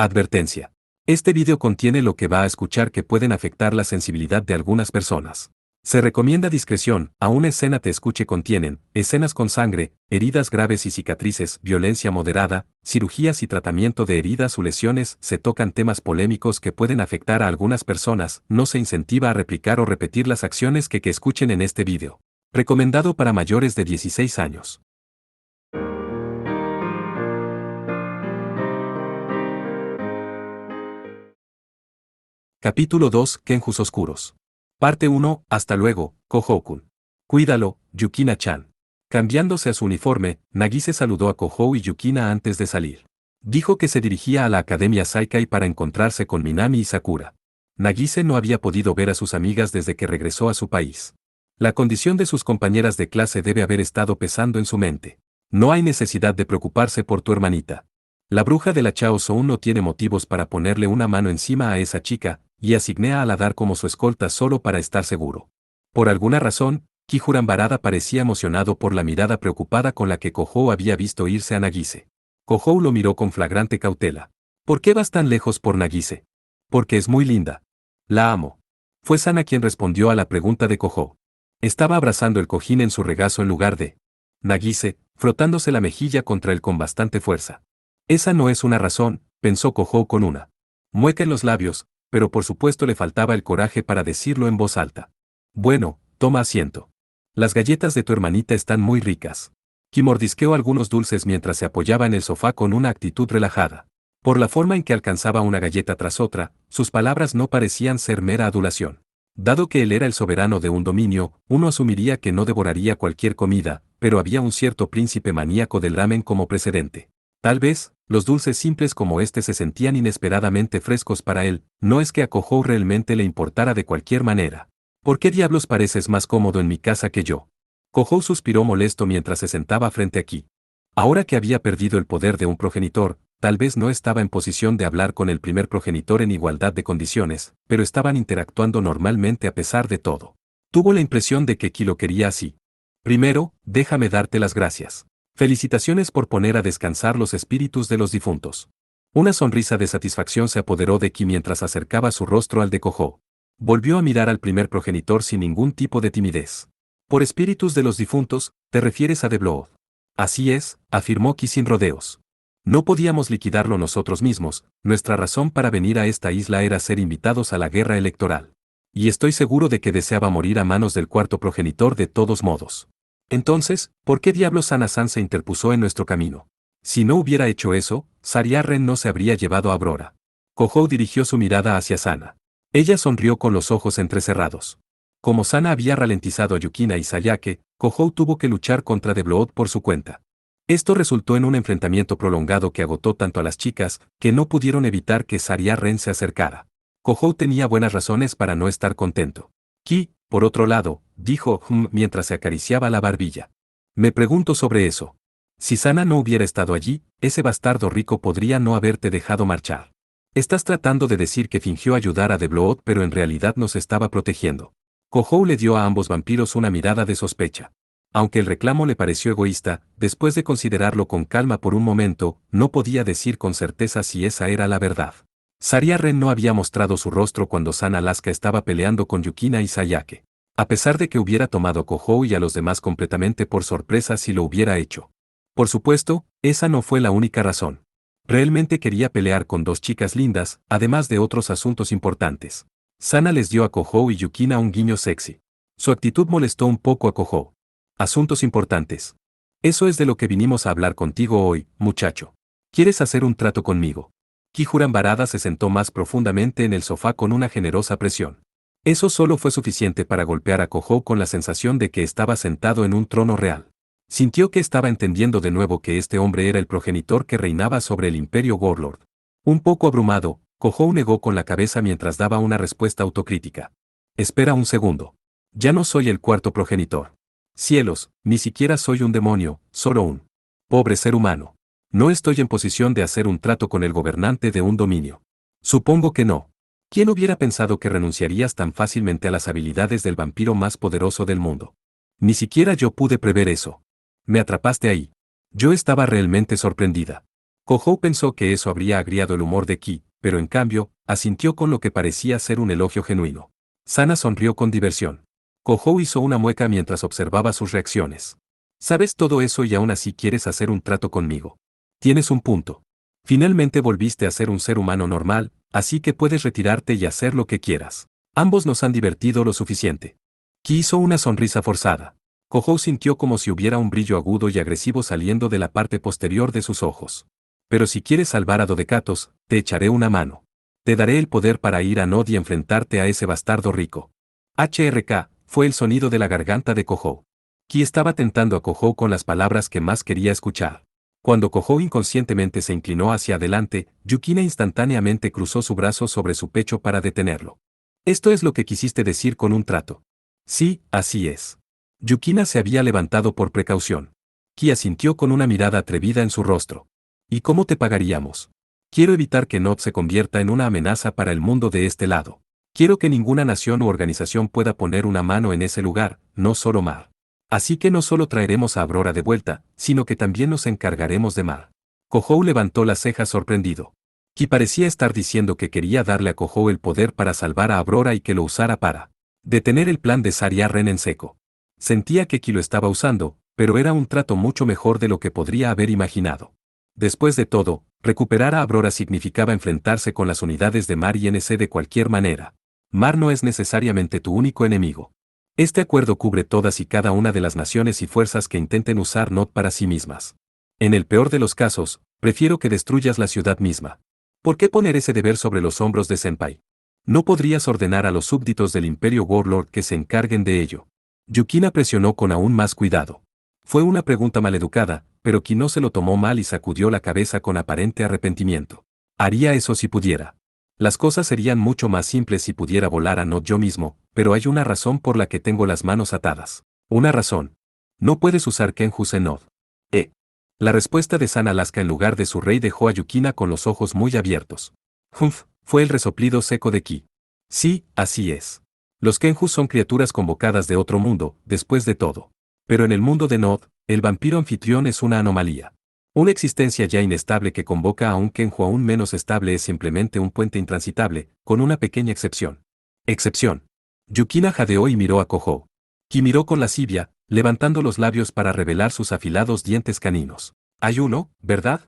Advertencia. Este video contiene lo que va a escuchar que pueden afectar la sensibilidad de algunas personas. Se recomienda discreción, aún escena te escuche contienen, escenas con sangre, heridas graves y cicatrices, violencia moderada, cirugías y tratamiento de heridas o lesiones, se tocan temas polémicos que pueden afectar a algunas personas, no se incentiva a replicar o repetir las acciones que escuchen en este video. Recomendado para mayores de 16 años. Capítulo 2, Kenjus Oscuros. Parte 1, hasta luego, Kohou-kun. Cuídalo, Yukina-chan. Cambiándose a su uniforme, Nagise saludó a Kohou y Yukina antes de salir. Dijo que se dirigía a la Academia Saikai para encontrarse con Minami y Sakura. Nagise no había podido ver a sus amigas desde que regresó a su país. La condición de sus compañeras de clase debe haber estado pesando en su mente. No hay necesidad de preocuparse por tu hermanita. La bruja de la Chao Soun no tiene motivos para ponerle una mano encima a esa chica, y asigné a Aladar como su escolta solo para estar seguro. Por alguna razón, Kijuran Barada parecía emocionado por la mirada preocupada con la que Kohou había visto irse a Nagise. Kohou lo miró con flagrante cautela. ¿Por qué vas tan lejos por Nagise? Porque es muy linda. La amo. Fue Sana quien respondió a la pregunta de Kohou. Estaba abrazando el cojín en su regazo en lugar de Nagise, frotándose la mejilla contra él con bastante fuerza. Esa no es una razón, pensó Kohou con una mueca en los labios, pero por supuesto le faltaba el coraje para decirlo en voz alta. Bueno, toma asiento. Las galletas de tu hermanita están muy ricas. Ki mordisqueó algunos dulces mientras se apoyaba en el sofá con una actitud relajada. Por la forma en que alcanzaba una galleta tras otra, sus palabras no parecían ser mera adulación. Dado que él era el soberano de un dominio, uno asumiría que no devoraría cualquier comida, pero había un cierto príncipe maníaco del ramen como precedente. Tal vez, los dulces simples como este se sentían inesperadamente frescos para él, no es que a Kohou realmente le importara de cualquier manera. ¿Por qué diablos pareces más cómodo en mi casa que yo? Kohou suspiró molesto mientras se sentaba frente a Ki. Ahora que había perdido el poder de un progenitor, tal vez no estaba en posición de hablar con el primer progenitor en igualdad de condiciones, pero estaban interactuando normalmente a pesar de todo. Tuvo la impresión de que Ki lo quería así. Primero, déjame darte las gracias. Felicitaciones por poner a descansar los espíritus de los difuntos. Una sonrisa de satisfacción se apoderó de Ki mientras acercaba su rostro al de Kohou. Volvió a mirar al primer progenitor sin ningún tipo de timidez. Por espíritus de los difuntos, ¿te refieres a The Blood? Así es, afirmó Ki sin rodeos. No podíamos liquidarlo nosotros mismos, nuestra razón para venir a esta isla era ser invitados a la guerra electoral. Y estoy seguro de que deseaba morir a manos del cuarto progenitor de todos modos. Entonces, ¿por qué diablos Sana-san se interpuso en nuestro camino? Si no hubiera hecho eso, Saria-ren no se habría llevado a Aurora. Kohou dirigió su mirada hacia Sana. Ella sonrió con los ojos entrecerrados. Como Sana había ralentizado a Yukina y Sayake, Kohou tuvo que luchar contra The Blood por su cuenta. Esto resultó en un enfrentamiento prolongado que agotó tanto a las chicas, que no pudieron evitar que Saria-ren se acercara. Kohou tenía buenas razones para no estar contento. Ki, por otro lado, dijo mientras se acariciaba la barbilla. Me pregunto sobre eso. Si Sana no hubiera estado allí, ese bastardo rico podría no haberte dejado marchar. Estás tratando de decir que fingió ayudar a The Blood pero en realidad nos estaba protegiendo. Kohou le dio a ambos vampiros una mirada de sospecha. Aunque el reclamo le pareció egoísta, después de considerarlo con calma por un momento, no podía decir con certeza si esa era la verdad. Saria-ren no había mostrado su rostro cuando Sana Alaska estaba peleando con Yukina y Sayake. A pesar de que hubiera tomado a Kohou y a los demás completamente por sorpresa si lo hubiera hecho. Por supuesto, esa no fue la única razón. Realmente quería pelear con dos chicas lindas, además de otros asuntos importantes. Sana les dio a Kohou y Yukina un guiño sexy. Su actitud molestó un poco a Kohou. Asuntos importantes. Eso es de lo que vinimos a hablar contigo hoy, muchacho. ¿Quieres hacer un trato conmigo? Kijuran Barada se sentó más profundamente en el sofá con una generosa presión. Eso solo fue suficiente para golpear a Kohou con la sensación de que estaba sentado en un trono real. Sintió que estaba entendiendo de nuevo que este hombre era el progenitor que reinaba sobre el imperio Warlord. Un poco abrumado, Kohou negó con la cabeza mientras daba una respuesta autocrítica. Espera un segundo. Ya no soy el cuarto progenitor. Cielos, ni siquiera soy un demonio, solo un pobre ser humano. No estoy en posición de hacer un trato con el gobernante de un dominio. Supongo que no. ¿Quién hubiera pensado que renunciarías tan fácilmente a las habilidades del vampiro más poderoso del mundo? Ni siquiera yo pude prever eso. Me atrapaste ahí. Yo estaba realmente sorprendida. Kohou pensó que eso habría agriado el humor de Ki, pero en cambio, asintió con lo que parecía ser un elogio genuino. Sana sonrió con diversión. Kohou hizo una mueca mientras observaba sus reacciones. Sabes todo eso y aún así quieres hacer un trato conmigo. Tienes un punto. Finalmente volviste a ser un ser humano normal, así que puedes retirarte y hacer lo que quieras. Ambos nos han divertido lo suficiente. Ki hizo una sonrisa forzada. Kohou sintió como si hubiera un brillo agudo y agresivo saliendo de la parte posterior de sus ojos. Pero si quieres salvar a Dodecatos, te echaré una mano. Te daré el poder para ir a Nod y enfrentarte a ese bastardo rico. HRK, fue el sonido de la garganta de Kohou. Ki estaba tentando a Kohou con las palabras que más quería escuchar. Cuando Kohou inconscientemente se inclinó hacia adelante, Yukina instantáneamente cruzó su brazo sobre su pecho para detenerlo. Esto es lo que quisiste decir con un trato. Sí, así es. Yukina se había levantado por precaución. Ki asintió con una mirada atrevida en su rostro. ¿Y cómo te pagaríamos? Quiero evitar que Nod se convierta en una amenaza para el mundo de este lado. Quiero que ninguna nación u organización pueda poner una mano en ese lugar, no solo Mar. Así que no solo traeremos a Aurora de vuelta, sino que también nos encargaremos de Mar. Kohou levantó las cejas sorprendido. Ki parecía estar diciendo que quería darle a Kohou el poder para salvar a Aurora y que lo usara para detener el plan de Saria Ren en seco. Sentía que Ki lo estaba usando, pero era un trato mucho mejor de lo que podría haber imaginado. Después de todo, recuperar a Aurora significaba enfrentarse con las unidades de Mar y NC de cualquier manera. Mar no es necesariamente tu único enemigo. Este acuerdo cubre todas y cada una de las naciones y fuerzas que intenten usar Nod para sí mismas. En el peor de los casos, prefiero que destruyas la ciudad misma. ¿Por qué poner ese deber sobre los hombros de Senpai? ¿No podrías ordenar a los súbditos del Imperio Warlord que se encarguen de ello? Yukina presionó con aún más cuidado. Fue una pregunta maleducada, pero Ki no se lo tomó mal y sacudió la cabeza con aparente arrepentimiento. Haría eso si pudiera. Las cosas serían mucho más simples si pudiera volar a Nod yo mismo, pero hay una razón por la que tengo las manos atadas. Una razón. No puedes usar Kenjus en Nod. La respuesta de San Alaska en lugar de su rey dejó a Yukina con los ojos muy abiertos. Humph, fue el resoplido seco de Ki. Sí, así es. Los Kenjus son criaturas convocadas de otro mundo, después de todo. Pero en el mundo de Nod, el vampiro anfitrión es una anomalía. Una existencia ya inestable que convoca a un Kenju aún menos estable es simplemente un puente intransitable, con una pequeña excepción. Excepción. Yukina jadeó y miró a Kohou. Ki miró con lascivia, levantando los labios para revelar sus afilados dientes caninos. Hay uno, ¿verdad?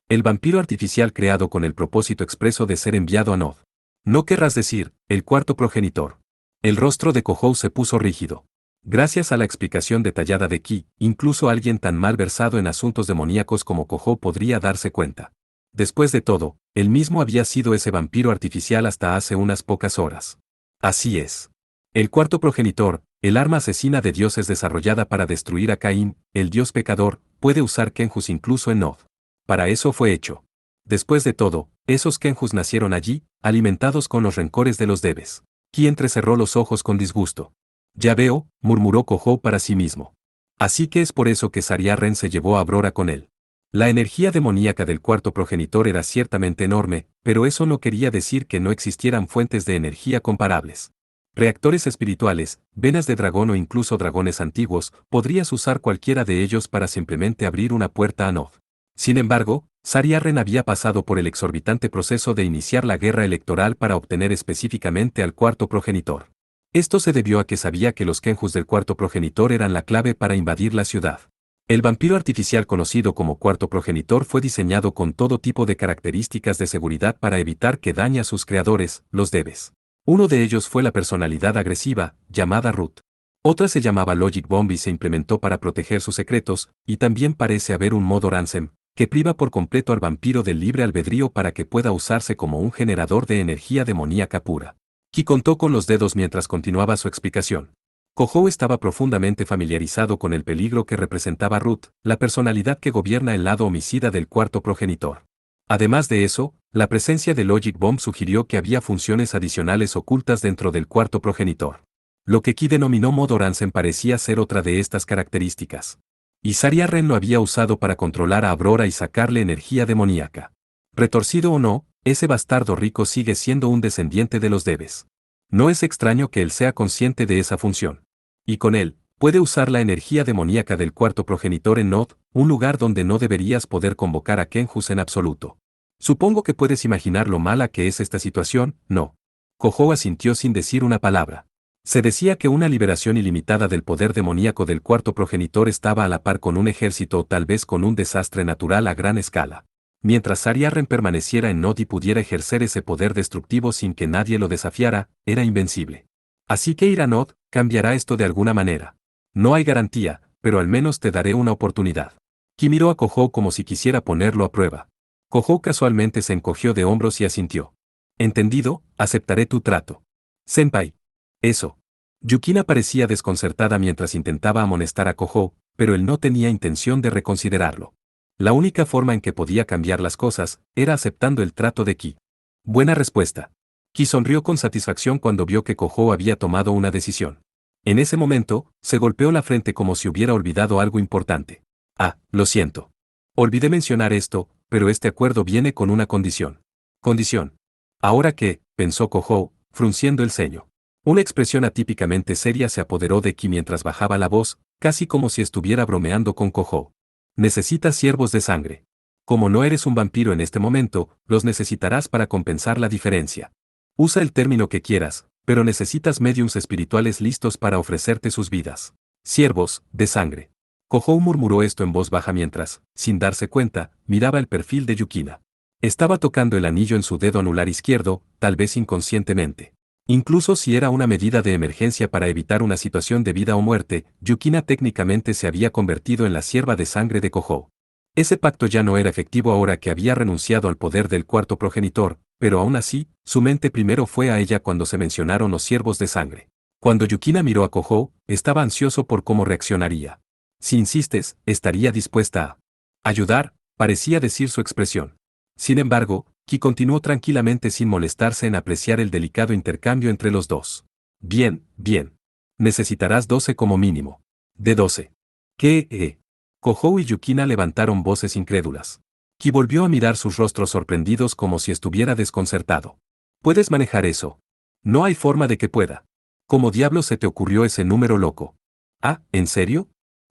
El vampiro artificial creado con el propósito expreso de ser enviado a Nod. No querrás decir, el cuarto progenitor. El rostro de Kohou se puso rígido. Gracias a la explicación detallada de Ki, incluso alguien tan mal versado en asuntos demoníacos como Kohou podría darse cuenta. Después de todo, él mismo había sido ese vampiro artificial hasta hace unas pocas horas. Así es. El cuarto progenitor, el arma asesina de dioses desarrollada para destruir a Caín, el dios pecador, puede usar Kenjus incluso en Nod. Para eso fue hecho. Después de todo, esos Kenjus nacieron allí, alimentados con los rencores de los debes. Ki entrecerró los ojos con disgusto. Ya veo, murmuró Kohou para sí mismo. Así que es por eso que Saria Ren se llevó a Aurora con él. La energía demoníaca del cuarto progenitor era ciertamente enorme, pero eso no quería decir que no existieran fuentes de energía comparables. Reactores espirituales, venas de dragón o incluso dragones antiguos, podrías usar cualquiera de ellos para simplemente abrir una puerta a Nod. Sin embargo, Saria Ren había pasado por el exorbitante proceso de iniciar la guerra electoral para obtener específicamente al cuarto progenitor. Esto se debió a que sabía que los Kenjus del cuarto progenitor eran la clave para invadir la ciudad. El vampiro artificial conocido como cuarto progenitor fue diseñado con todo tipo de características de seguridad para evitar que dañe a sus creadores, los debes. Uno de ellos fue la personalidad agresiva, llamada Ruth. Otra se llamaba Logic Bomb y se implementó para proteger sus secretos, y también parece haber un modo Ransom, que priva por completo al vampiro del libre albedrío para que pueda usarse como un generador de energía demoníaca pura. Ki contó con los dedos mientras continuaba su explicación. Kohou estaba profundamente familiarizado con el peligro que representaba Ruth, la personalidad que gobierna el lado homicida del cuarto progenitor. Además de eso, la presencia de Logic Bomb sugirió que había funciones adicionales ocultas dentro del cuarto progenitor. Lo que Ki denominó modo Ransom parecía ser otra de estas características. Y Saria Ren lo había usado para controlar a Aurora y sacarle energía demoníaca. Retorcido o no, ese bastardo rico sigue siendo un descendiente de los debes. No es extraño que él sea consciente de esa función. Y con él, Puede usar la energía demoníaca del cuarto progenitor en Nod, un lugar donde no deberías poder convocar a Kenjus en absoluto. Supongo que puedes imaginar lo mala que es esta situación, ¿no? Kohou asintió sin decir una palabra. Se decía que una liberación ilimitada del poder demoníaco del cuarto progenitor estaba a la par con un ejército o tal vez con un desastre natural a gran escala. Mientras Ariarren permaneciera en Nod y pudiera ejercer ese poder destructivo sin que nadie lo desafiara, era invencible. Así que ir a Nod cambiará esto de alguna manera. No hay garantía, pero al menos te daré una oportunidad. Ki miró a Kohou como si quisiera ponerlo a prueba. Kohou casualmente se encogió de hombros y asintió. Entendido, aceptaré tu trato. Senpai. Eso. Yukina parecía desconcertada mientras intentaba amonestar a Kohou, pero él no tenía intención de reconsiderarlo. La única forma en que podía cambiar las cosas era aceptando el trato de Ki. Buena respuesta. Ki sonrió con satisfacción cuando vio que Kohou había tomado una decisión. En ese momento, se golpeó la frente como si hubiera olvidado algo importante. Ah, lo siento. Olvidé mencionar esto, pero este acuerdo viene con una condición. Condición. Ahora que, pensó Kohou, frunciendo el ceño. Una expresión atípicamente seria se apoderó de Ki mientras bajaba la voz, casi como si estuviera bromeando con Kohou. Necesitas siervos de sangre. Como no eres un vampiro en este momento, los necesitarás para compensar la diferencia. Usa el término que quieras, pero necesitas mediums espirituales listos para ofrecerte sus vidas. Siervos, de sangre. Kohou murmuró esto en voz baja mientras, sin darse cuenta, miraba el perfil de Yukina. Estaba tocando el anillo en su dedo anular izquierdo, tal vez inconscientemente. Incluso si era una medida de emergencia para evitar una situación de vida o muerte, Yukina técnicamente se había convertido en la sierva de sangre de Kohou. Ese pacto ya no era efectivo ahora que había renunciado al poder del cuarto progenitor, pero aún así, su mente primero fue a ella cuando se mencionaron los siervos de sangre. Cuando Yukina miró a Kohou, estaba ansioso por cómo reaccionaría. Si insistes, estaría dispuesta a ayudar, parecía decir su expresión. Sin embargo, Ki continuó tranquilamente sin molestarse en apreciar el delicado intercambio entre los dos. Bien, bien. Necesitarás 12 como mínimo. De 12. ¿Qué? Kohou y Yukina levantaron voces incrédulas. Ki volvió a mirar sus rostros sorprendidos como si estuviera desconcertado. ¿Puedes manejar eso? No hay forma de que pueda. ¿Cómo diablos se te ocurrió ese número loco? Ah, ¿en serio?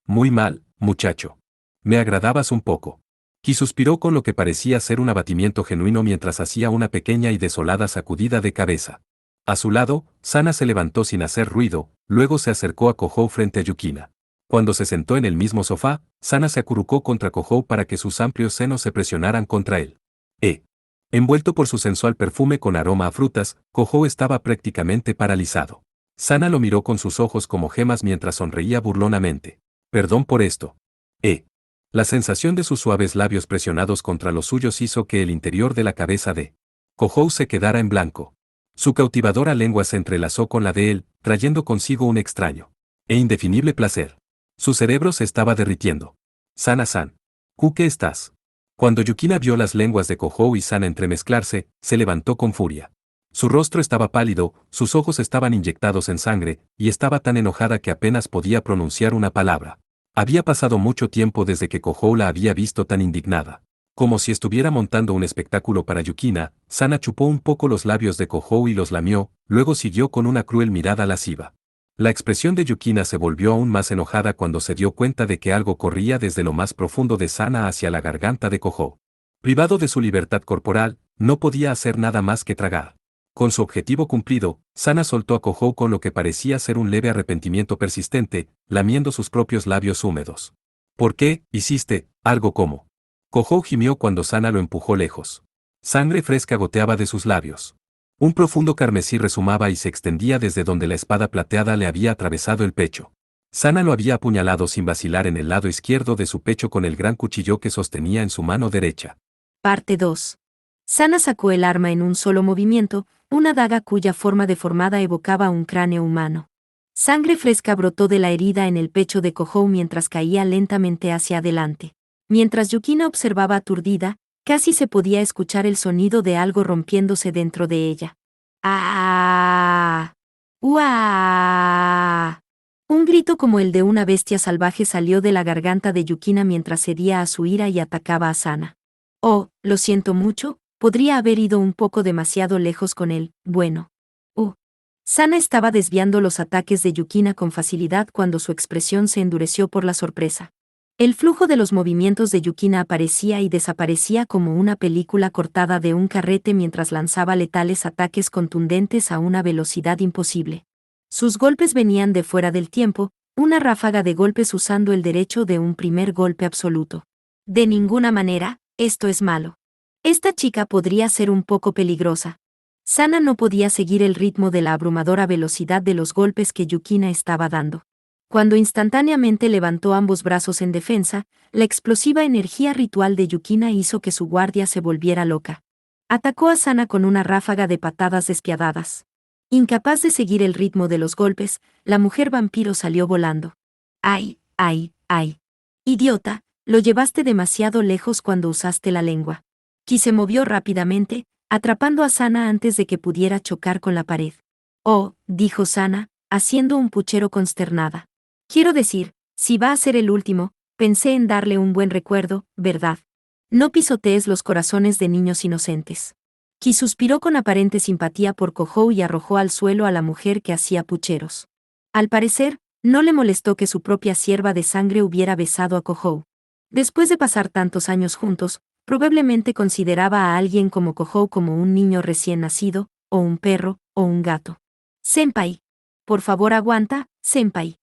Muy mal, muchacho. Me agradabas un poco. Ki suspiró con lo que parecía ser un abatimiento genuino mientras hacía una pequeña y desolada sacudida de cabeza. A su lado, Sana se levantó sin hacer ruido, luego se acercó a Kohou frente a Yukina. Cuando se sentó en el mismo sofá, Sana se acurrucó contra Kohou para que sus amplios senos se presionaran contra él. Envuelto por su sensual perfume con aroma a frutas, Kohou estaba prácticamente paralizado. Sana lo miró con sus ojos como gemas mientras sonreía burlonamente. Perdón por esto. La sensación de sus suaves labios presionados contra los suyos hizo que el interior de la cabeza de Kohou se quedara en blanco. Su cautivadora lengua se entrelazó con la de él, trayendo consigo un extraño e indefinible placer. Su cerebro se estaba derritiendo. Sana-san. ¿Qué estás? Cuando Yukina vio las lenguas de Kohou y Sana entremezclarse, se levantó con furia. Su rostro estaba pálido, sus ojos estaban inyectados en sangre, y estaba tan enojada que apenas podía pronunciar una palabra. Había pasado mucho tiempo desde que Kohou la había visto tan indignada. Como si estuviera montando un espectáculo para Yukina, Sana chupó un poco los labios de Kohou y los lamió, luego siguió con una cruel mirada lasciva. La expresión de Yukina se volvió aún más enojada cuando se dio cuenta de que algo corría desde lo más profundo de Sana hacia la garganta de Kohou. Privado de su libertad corporal, no podía hacer nada más que tragar. Con su objetivo cumplido, Sana soltó a Kohou con lo que parecía ser un leve arrepentimiento persistente, lamiendo sus propios labios húmedos. ¿Por qué hiciste algo como? Kohou gimió cuando Sana lo empujó lejos. Sangre fresca goteaba de sus labios. Un profundo carmesí resumaba y se extendía desde donde la espada plateada le había atravesado el pecho. Sana lo había apuñalado sin vacilar en el lado izquierdo de su pecho con el gran cuchillo que sostenía en su mano derecha. Parte 2. Sana sacó el arma en un solo movimiento, una daga cuya forma deformada evocaba un cráneo humano. Sangre fresca brotó de la herida en el pecho de Kohou mientras caía lentamente hacia adelante. Mientras Yukina observaba aturdida, casi se podía escuchar el sonido de algo rompiéndose dentro de ella. ¡Ah! ¡Uah! Un grito como el de una bestia salvaje salió de la garganta de Yukina mientras cedía a su ira y atacaba a Sana. Oh, lo siento mucho, podría haber ido un poco demasiado lejos con él, bueno. Sana estaba desviando los ataques de Yukina con facilidad cuando su expresión se endureció por la sorpresa. El flujo de los movimientos de Yukina aparecía y desaparecía como una película cortada de un carrete mientras lanzaba letales ataques contundentes a una velocidad imposible. Sus golpes venían de fuera del tiempo, una ráfaga de golpes usando el derecho de un primer golpe absoluto. De ninguna manera, esto es malo. Esta chica podría ser un poco peligrosa. Sana no podía seguir el ritmo de la abrumadora velocidad de los golpes que Yukina estaba dando. Cuando instantáneamente levantó ambos brazos en defensa, la explosiva energía ritual de Yukina hizo que su guardia se volviera loca. Atacó a Sana con una ráfaga de patadas despiadadas. Incapaz de seguir el ritmo de los golpes, la mujer vampiro salió volando. ¡Ay, ay, ay! ¡Idiota! Lo llevaste demasiado lejos cuando usaste la lengua. Ki se movió rápidamente, atrapando a Sana antes de que pudiera chocar con la pared. Oh, dijo Sana, haciendo un puchero consternada. Quiero decir, si va a ser el último, pensé en darle un buen recuerdo, ¿verdad? No pisotees los corazones de niños inocentes. Ki suspiró con aparente simpatía por Kohou y arrojó al suelo a la mujer que hacía pucheros. Al parecer, no le molestó que su propia sierva de sangre hubiera besado a Kohou. Después de pasar tantos años juntos, probablemente consideraba a alguien como Kohou como un niño recién nacido, o un perro, o un gato. Senpai. Por favor aguanta, Senpai.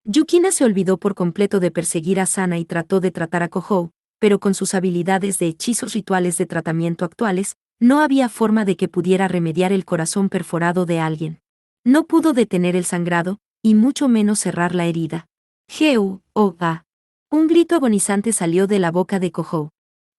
Yukina se olvidó por completo de perseguir a Sana y trató de tratar a Kohou, pero con sus habilidades de hechizos rituales de tratamiento actuales, no había forma de que pudiera remediar el corazón perforado de alguien. No pudo detener el sangrado, y mucho menos cerrar la herida. Geu, oh, ah. Un grito agonizante salió de la boca de Kohou.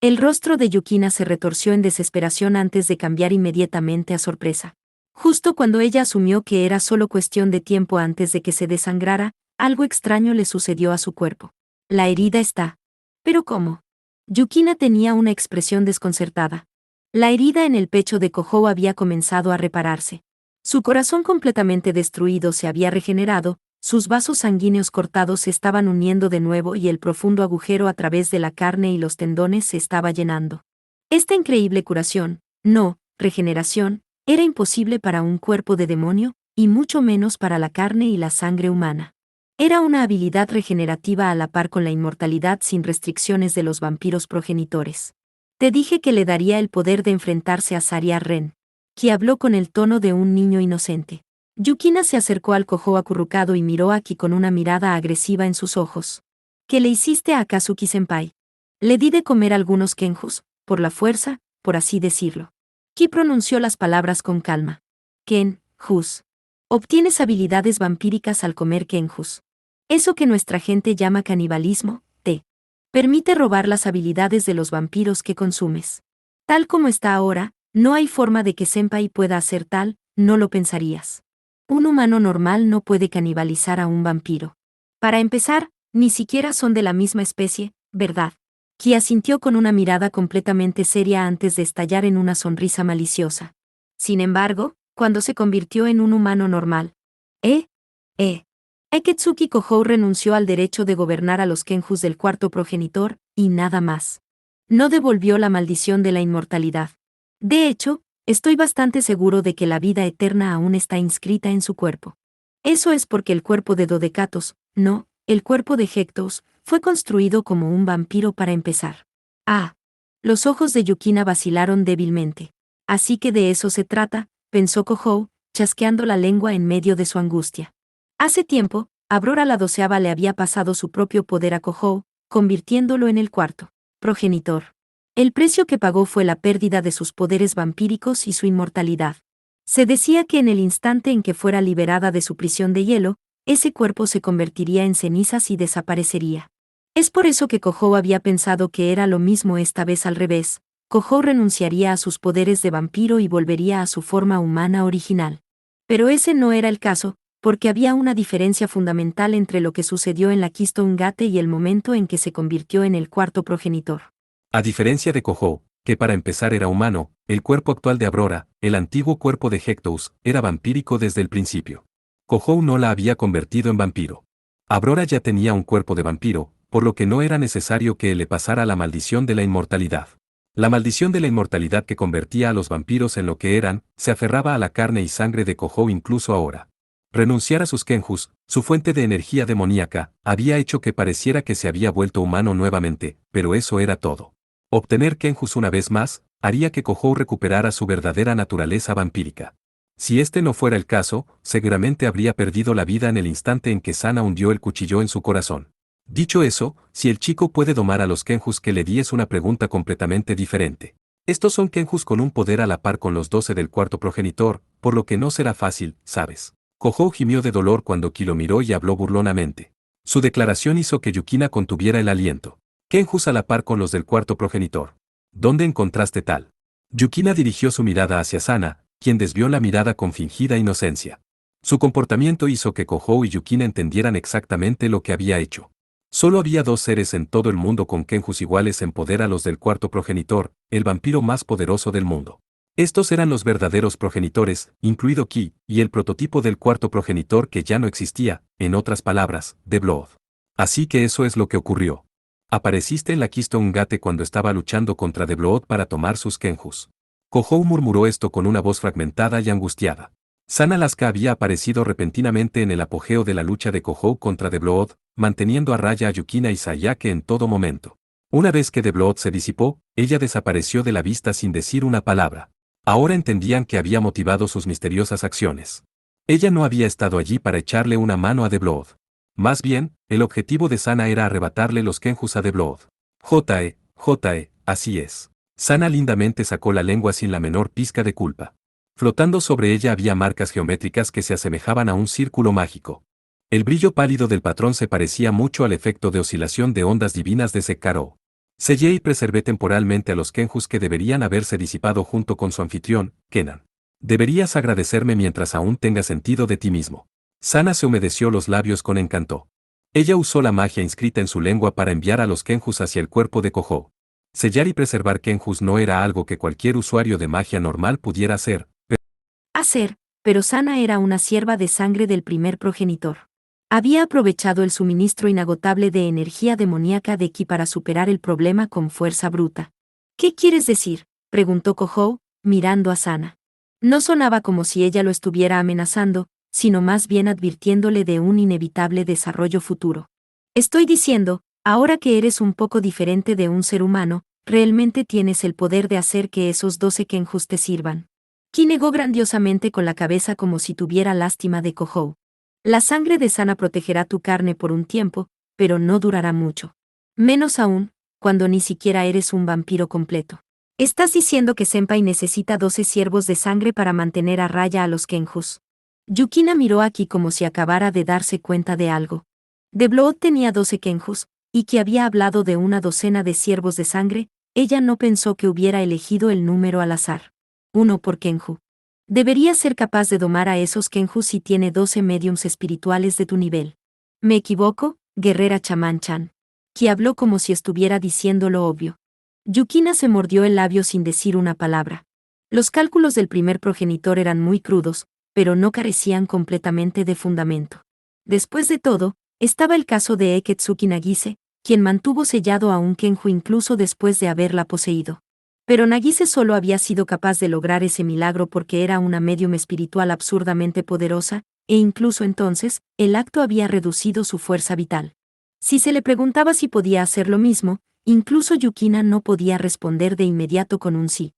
El rostro de Yukina se retorció en desesperación antes de cambiar inmediatamente a sorpresa. Justo cuando ella asumió que era solo cuestión de tiempo antes de que se desangrara, algo extraño le sucedió a su cuerpo. La herida está. ¿Pero cómo? Yukina tenía una expresión desconcertada. La herida en el pecho de Kohou había comenzado a repararse. Su corazón completamente destruido se había regenerado, sus vasos sanguíneos cortados se estaban uniendo de nuevo y el profundo agujero a través de la carne y los tendones se estaba llenando. Esta increíble curación, no, regeneración, era imposible para un cuerpo de demonio, y mucho menos para la carne y la sangre humana. Era una habilidad regenerativa a la par con la inmortalidad sin restricciones de los vampiros progenitores. Te dije que le daría el poder de enfrentarse a Saria Ren. Ki habló con el tono de un niño inocente. Yukina se acercó al Kohou acurrucado y miró a Ki con una mirada agresiva en sus ojos. ¿Qué le hiciste a Kazuki-senpai? Le di de comer algunos kenjus, por la fuerza, por así decirlo. Ki pronunció las palabras con calma. Kenjus. Obtienes habilidades vampíricas al comer kenjus. Eso que nuestra gente llama canibalismo, te permite robar las habilidades de los vampiros que consumes. Tal como está ahora, no hay forma de que Senpai pueda hacer tal, no lo pensarías. Un humano normal no puede canibalizar a un vampiro. Para empezar, ni siquiera son de la misma especie, ¿verdad? Ki asintió con una mirada completamente seria antes de estallar en una sonrisa maliciosa. Sin embargo, cuando se convirtió en un humano normal. Akatsuki Kohou renunció al derecho de gobernar a los kenjus del cuarto progenitor, y nada más. No devolvió la maldición de la inmortalidad. De hecho, estoy bastante seguro de que la vida eterna aún está inscrita en su cuerpo. Eso es porque el cuerpo de Dodecatos, no, el cuerpo de Hectos, fue construido como un vampiro para empezar. Ah. Los ojos de Yukina vacilaron débilmente. Así que de eso se trata, pensó Kohou, chasqueando la lengua en medio de su angustia. Hace tiempo, Aurora la doceava le había pasado su propio poder a Kohou, convirtiéndolo en el cuarto progenitor. El precio que pagó fue la pérdida de sus poderes vampíricos y su inmortalidad. Se decía que en el instante en que fuera liberada de su prisión de hielo, ese cuerpo se convertiría en cenizas y desaparecería. Es por eso que Kohou había pensado que era lo mismo esta vez al revés. Kohou renunciaría a sus poderes de vampiro y volvería a su forma humana original. Pero ese no era el caso, porque había una diferencia fundamental entre lo que sucedió en la Keystone Gate y el momento en que se convirtió en el cuarto progenitor. A diferencia de Kohou, que para empezar era humano, el cuerpo actual de Aurora, el antiguo cuerpo de Hectos, era vampírico desde el principio. Kohou no la había convertido en vampiro. Aurora ya tenía un cuerpo de vampiro, por lo que no era necesario que le pasara la maldición de la inmortalidad. La maldición de la inmortalidad que convertía a los vampiros en lo que eran, se aferraba a la carne y sangre de Kohou incluso ahora. Renunciar a sus kenjus, su fuente de energía demoníaca, había hecho que pareciera que se había vuelto humano nuevamente, pero eso era todo. Obtener kenjus una vez más, haría que Kohou recuperara su verdadera naturaleza vampírica. Si este no fuera el caso, seguramente habría perdido la vida en el instante en que Sana hundió el cuchillo en su corazón. Dicho eso, si el chico puede domar a los kenjus que le di es una pregunta completamente diferente. Estos son kenjus con un poder a la par con los 12 del cuarto progenitor, por lo que no será fácil, ¿sabes? Kohou gimió de dolor cuando Ki lo miró y habló burlonamente. Su declaración hizo que Yukina contuviera el aliento. Kenjus a la par con los del cuarto progenitor. ¿Dónde encontraste tal? Yukina dirigió su mirada hacia Sana, quien desvió la mirada con fingida inocencia. Su comportamiento hizo que Kohou y Yukina entendieran exactamente lo que había hecho. Solo había dos seres en todo el mundo con kenjus iguales en poder a los del cuarto progenitor, el vampiro más poderoso del mundo. Estos eran los verdaderos progenitores, incluido Ki, y el prototipo del cuarto progenitor que ya no existía, en otras palabras, The Blood. Así que eso es lo que ocurrió. Apareciste en la Keystone Gate cuando estaba luchando contra The Blood para tomar sus kenjus. Kohou murmuró esto con una voz fragmentada y angustiada. Sana Lasca había aparecido repentinamente en el apogeo de la lucha de Kohou contra The Blood, manteniendo a raya a Yukina y Sayake en todo momento. Una vez que The Blood se disipó, ella desapareció de la vista sin decir una palabra. Ahora entendían que había motivado sus misteriosas acciones. Ella no había estado allí para echarle una mano a The Blood. Más bien, el objetivo de Sana era arrebatarle los kenjus a The Blood. Así es. Sana lindamente sacó la lengua sin la menor pizca de culpa. Flotando sobre ella había marcas geométricas que se asemejaban a un círculo mágico. El brillo pálido del patrón se parecía mucho al efecto de oscilación de ondas divinas de Sekaro. Sellé y preservé temporalmente a los kenjus que deberían haberse disipado junto con su anfitrión, Kenan. Deberías agradecerme mientras aún tenga sentido de ti mismo. Sana se humedeció los labios con encanto. Ella usó la magia inscrita en su lengua para enviar a los kenjus hacia el cuerpo de Kohou. Sellar y preservar kenjus no era algo que cualquier usuario de magia normal pudiera hacer, pero Sana era una sierva de sangre del primer progenitor. Había aprovechado el suministro inagotable de energía demoníaca de Ki para superar el problema con fuerza bruta. ¿Qué quieres decir?, preguntó Kohou, mirando a Sana. No sonaba como si ella lo estuviera amenazando, sino más bien advirtiéndole de un inevitable desarrollo futuro. Estoy diciendo, ahora que eres un poco diferente de un ser humano, realmente tienes el poder de hacer que esos 12 kenjus te sirvan. Ki negó grandiosamente con la cabeza como si tuviera lástima de Kohou. La sangre de Sana protegerá tu carne por un tiempo, pero no durará mucho. Menos aún, cuando ni siquiera eres un vampiro completo. ¿Estás diciendo que Senpai necesita 12 ciervos de sangre para mantener a raya a los kenjus? Yukina miró a Ki como si acabara de darse cuenta de algo. The Blood tenía 12 kenjus, y que había hablado de una docena de ciervos de sangre, ella no pensó que hubiera elegido el número al azar. 1 por kenju. Debería ser capaz de domar a esos kenjus si tiene 12 mediums espirituales de tu nivel. ¿Me equivoco, guerrera chamán-chan? Ki habló como si estuviera diciendo lo obvio. Yukina se mordió el labio sin decir una palabra. Los cálculos del primer progenitor eran muy crudos, pero no carecían completamente de fundamento. Después de todo, estaba el caso de Eketsuki Nagise, quien mantuvo sellado a un kenju incluso después de haberla poseído. Pero Nagise solo había sido capaz de lograr ese milagro porque era una medium espiritual absurdamente poderosa, e incluso entonces, el acto había reducido su fuerza vital. Si se le preguntaba si podía hacer lo mismo, incluso Yukina no podía responder de inmediato con un sí.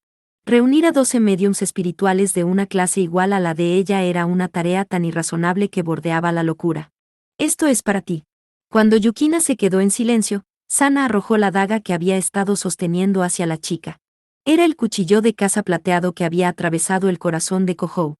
Reunir a 12 mediums espirituales de una clase igual a la de ella era una tarea tan irrazonable que bordeaba la locura. Esto es para ti. Cuando Yukina se quedó en silencio, Sana arrojó la daga que había estado sosteniendo hacia la chica. Era el cuchillo de caza plateado que había atravesado el corazón de Kohou.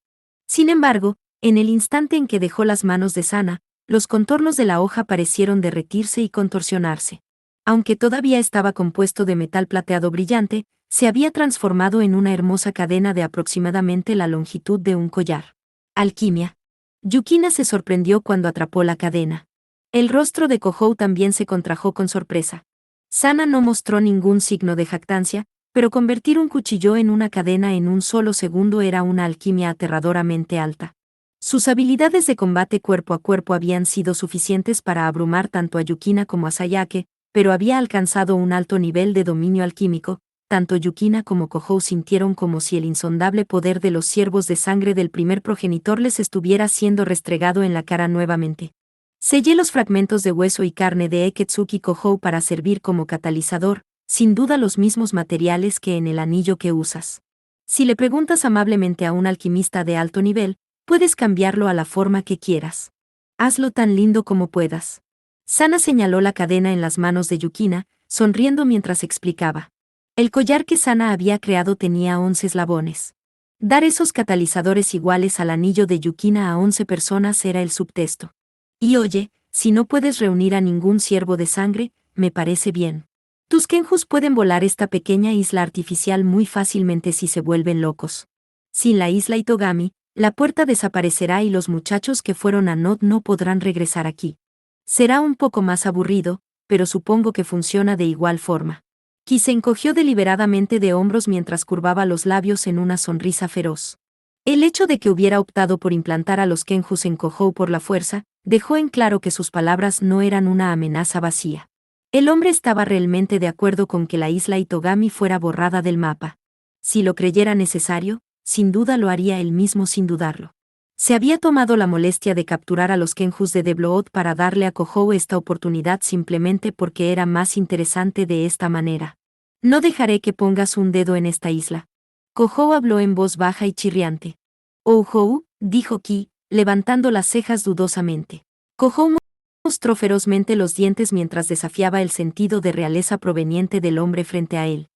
Sin embargo, en el instante en que dejó las manos de Sana, los contornos de la hoja parecieron derretirse y contorsionarse. Aunque todavía estaba compuesto de metal plateado brillante, se había transformado en una hermosa cadena de aproximadamente la longitud de un collar. Alquimia. Yukina se sorprendió cuando atrapó la cadena. El rostro de Kohou también se contrajo con sorpresa. Sana no mostró ningún signo de jactancia, pero convertir un cuchillo en una cadena en un solo segundo era una alquimia aterradoramente alta. Sus habilidades de combate cuerpo a cuerpo habían sido suficientes para abrumar tanto a Yukina como a Sayake, pero había alcanzado un alto nivel de dominio alquímico, tanto Yukina como Kohou sintieron como si el insondable poder de los ciervos de sangre del primer progenitor les estuviera siendo restregado en la cara nuevamente. Sellé los fragmentos de hueso y carne de Eketsuki Kohou para servir como catalizador, sin duda los mismos materiales que en el anillo que usas. Si le preguntas amablemente a un alquimista de alto nivel, puedes cambiarlo a la forma que quieras. Hazlo tan lindo como puedas. Sana señaló la cadena en las manos de Yukina, sonriendo mientras explicaba. El collar que Sana había creado tenía 11 eslabones. Dar esos catalizadores iguales al anillo de Yukina a 11 personas era el subtexto. Y oye, si no puedes reunir a ningún ciervo de sangre, me parece bien. Tus kenjus pueden volar esta pequeña isla artificial muy fácilmente si se vuelven locos. Sin la isla Itogami, la puerta desaparecerá y los muchachos que fueron a Nod no podrán regresar aquí. Será un poco más aburrido, pero supongo que funciona de igual forma. Ki se encogió deliberadamente de hombros mientras curvaba los labios en una sonrisa feroz. El hecho de que hubiera optado por implantar a los kenjus en Kohou por la fuerza, dejó en claro que sus palabras no eran una amenaza vacía. El hombre estaba realmente de acuerdo con que la isla Itogami fuera borrada del mapa. Si lo creyera necesario, sin duda lo haría él mismo sin dudarlo. Se había tomado la molestia de capturar a los kenjus de Deblood para darle a Kohou esta oportunidad simplemente porque era más interesante de esta manera. No dejaré que pongas un dedo en esta isla. Kohou habló en voz baja y chirriante. Oh, dijo Ki, levantando las cejas dudosamente. Kohou mostró ferozmente los dientes mientras desafiaba el sentido de realeza proveniente del hombre frente a él.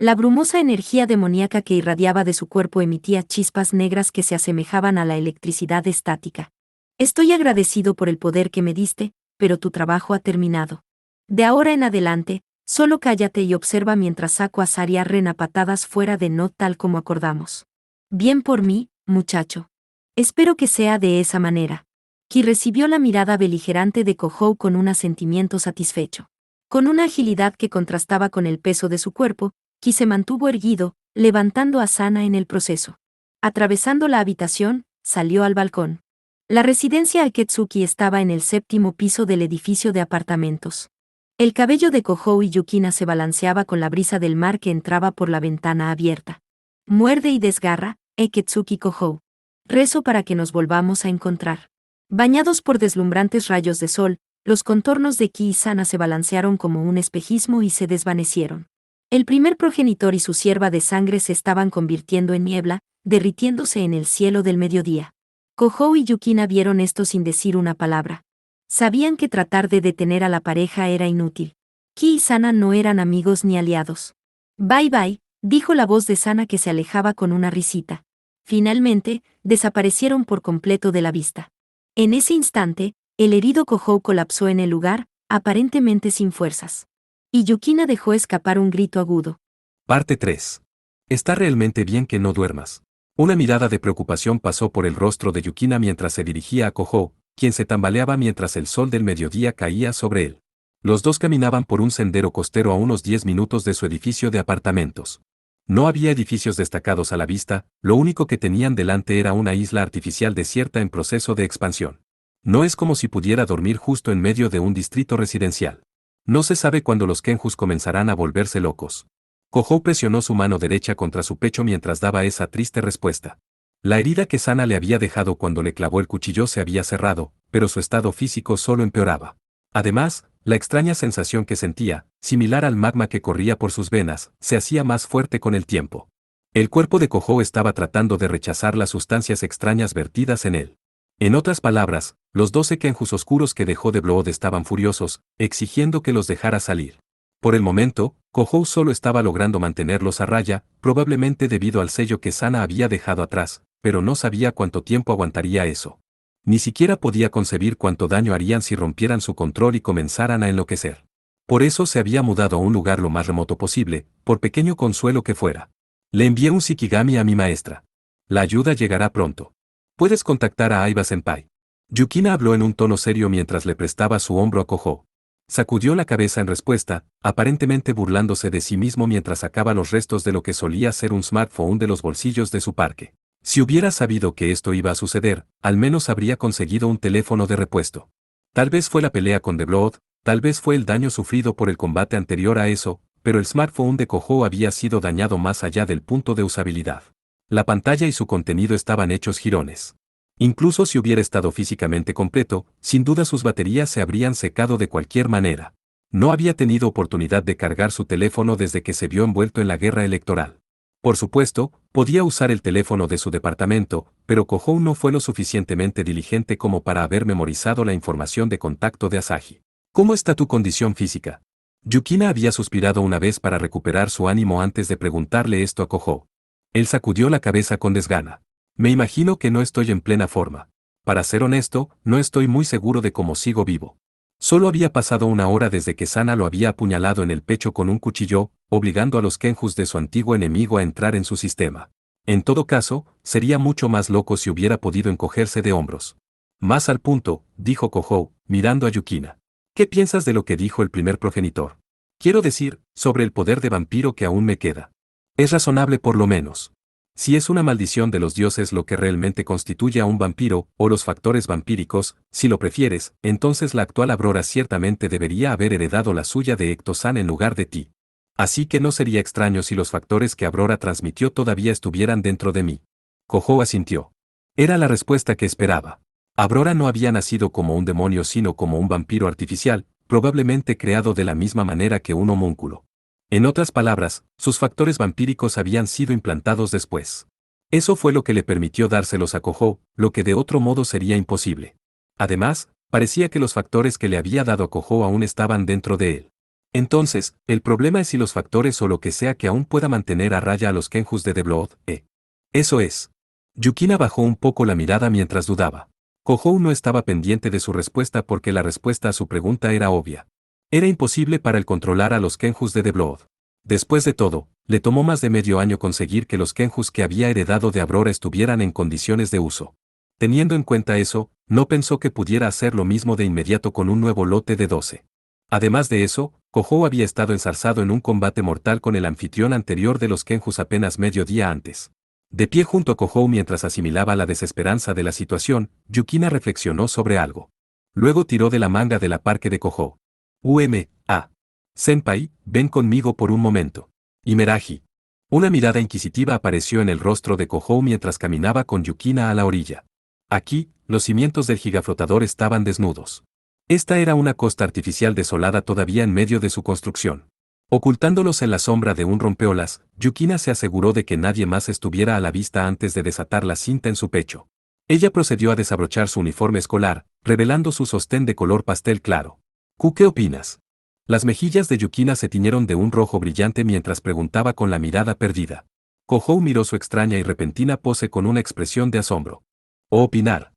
La brumosa energía demoníaca que irradiaba de su cuerpo emitía chispas negras que se asemejaban a la electricidad estática. Estoy agradecido por el poder que me diste, pero tu trabajo ha terminado. De ahora en adelante, solo cállate y observa mientras saco a Saria Ren a patadas fuera de Nod tal como acordamos. Bien por mí, muchacho. Espero que sea de esa manera. Ki recibió la mirada beligerante de Kohou con un asentimiento satisfecho. Con una agilidad que contrastaba con el peso de su cuerpo, Ki se mantuvo erguido, levantando a Sana en el proceso. Atravesando la habitación, salió al balcón. La residencia Aketsuki estaba en el 7º piso del edificio de apartamentos. El cabello de Kohou y Yukina se balanceaba con la brisa del mar que entraba por la ventana abierta. Muerde y desgarra, Aketsuki Kohou. Rezo para que nos volvamos a encontrar. Bañados por deslumbrantes rayos de sol, los contornos de Ki y Sana se balancearon como un espejismo y se desvanecieron. El primer progenitor y su sierva de sangre se estaban convirtiendo en niebla, derritiéndose en el cielo del mediodía. Kohou y Yukina vieron esto sin decir una palabra. Sabían que tratar de detener a la pareja era inútil. Ki y Sana no eran amigos ni aliados. Bye bye, dijo la voz de Sana que se alejaba con una risita. Finalmente, desaparecieron por completo de la vista. En ese instante, el herido Kohou colapsó en el lugar, aparentemente sin fuerzas. Y Yukina dejó escapar un grito agudo. Parte 3. Está realmente bien que no duermas. Una mirada de preocupación pasó por el rostro de Yukina mientras se dirigía a Kohou, quien se tambaleaba mientras el sol del mediodía caía sobre él. Los dos caminaban por un sendero costero a unos 10 minutos de su edificio de apartamentos. No había edificios destacados a la vista, lo único que tenían delante era una isla artificial desierta en proceso de expansión. No es como si pudiera dormir justo en medio de un distrito residencial. No se sabe cuándo los kenjus comenzarán a volverse locos. Kohou presionó su mano derecha contra su pecho mientras daba esa triste respuesta. La herida que Sana le había dejado cuando le clavó el cuchillo se había cerrado, pero su estado físico solo empeoraba. Además, la extraña sensación que sentía, similar al magma que corría por sus venas, se hacía más fuerte con el tiempo. El cuerpo de Kohou estaba tratando de rechazar las sustancias extrañas vertidas en él. En otras palabras, los 12 kenjus oscuros que dejó de Blood estaban furiosos, exigiendo que los dejara salir. Por el momento, Kohou solo estaba logrando mantenerlos a raya, probablemente debido al sello que Sana había dejado atrás, pero no sabía cuánto tiempo aguantaría eso. Ni siquiera podía concebir cuánto daño harían si rompieran su control y comenzaran a enloquecer. Por eso se había mudado a un lugar lo más remoto posible, por pequeño consuelo que fuera. Le envié un Shikigami a mi maestra. La ayuda llegará pronto. Puedes contactar a Aiba-senpai. Yukina habló en un tono serio mientras le prestaba su hombro a Kohou. Sacudió la cabeza en respuesta, aparentemente burlándose de sí mismo mientras sacaba los restos de lo que solía ser un smartphone de los bolsillos de su parque. Si hubiera sabido que esto iba a suceder, al menos habría conseguido un teléfono de repuesto. Tal vez fue la pelea con The Blood, tal vez fue el daño sufrido por el combate anterior a eso, pero el smartphone de Kohou había sido dañado más allá del punto de usabilidad. La pantalla y su contenido estaban hechos jirones. Incluso si hubiera estado físicamente completo, sin duda sus baterías se habrían secado de cualquier manera. No había tenido oportunidad de cargar su teléfono desde que se vio envuelto en la guerra electoral. Por supuesto, podía usar el teléfono de su departamento, pero Kohou no fue lo suficientemente diligente como para haber memorizado la información de contacto de Asahi. ¿Cómo está tu condición física? Yukina había suspirado una vez para recuperar su ánimo antes de preguntarle esto a Kohou. Él sacudió la cabeza con desgana. Me imagino que no estoy en plena forma. Para ser honesto, no estoy muy seguro de cómo sigo vivo. Solo había pasado una hora desde que Sana lo había apuñalado en el pecho con un cuchillo, obligando a los Kenjus de su antiguo enemigo a entrar en su sistema. En todo caso, sería mucho más loco si hubiera podido encogerse de hombros. Más al punto, dijo Kohou, mirando a Yukina. ¿Qué piensas de lo que dijo el primer progenitor? Quiero decir, sobre el poder de vampiro que aún me queda. Es razonable por lo menos. Si es una maldición de los dioses lo que realmente constituye a un vampiro, o los factores vampíricos, si lo prefieres, entonces la actual Aurora ciertamente debería haber heredado la suya de Ectosan en lugar de ti. Así que no sería extraño si los factores que Aurora transmitió todavía estuvieran dentro de mí. Kohou asintió. Era la respuesta que esperaba. Aurora no había nacido como un demonio sino como un vampiro artificial, probablemente creado de la misma manera que un homúnculo. En otras palabras, sus factores vampíricos habían sido implantados después. Eso fue lo que le permitió dárselos a Kohou, lo que de otro modo sería imposible. Además, parecía que los factores que le había dado a Kohou aún estaban dentro de él. Entonces, el problema es si los factores o lo que sea que aún pueda mantener a raya a los Kenjus de The Blood, Eso es. Yukina bajó un poco la mirada mientras dudaba. Kohou no estaba pendiente de su respuesta porque la respuesta a su pregunta era obvia. Era imposible para él controlar a los Kenjus de The Blood. Después de todo, le tomó más de medio año conseguir que los Kenjus que había heredado de Aurora estuvieran en condiciones de uso. Teniendo en cuenta eso, no pensó que pudiera hacer lo mismo de inmediato con un nuevo lote de 12. Además de eso, Kohou había estado enzarzado en un combate mortal con el anfitrión anterior de los Kenjus apenas medio día antes. De pie junto a Kohou mientras asimilaba la desesperanza de la situación, Yukina reflexionó sobre algo. Luego tiró de la manga de la parque de Kohou. Senpai, ven conmigo por un momento. Imeraji. Una mirada inquisitiva apareció en el rostro de Kohou mientras caminaba con Yukina a la orilla. Aquí, los cimientos del gigaflotador estaban desnudos. Esta era una costa artificial desolada todavía en medio de su construcción. Ocultándolos en la sombra de un rompeolas, Yukina se aseguró de que nadie más estuviera a la vista antes de desatar la cinta en su pecho. Ella procedió a desabrochar su uniforme escolar, revelando su sostén de color pastel claro. ¿Qué opinas? Las mejillas de Yukina se tiñeron de un rojo brillante mientras preguntaba con la mirada perdida. Kohou miró su extraña y repentina pose con una expresión de asombro. Opinar.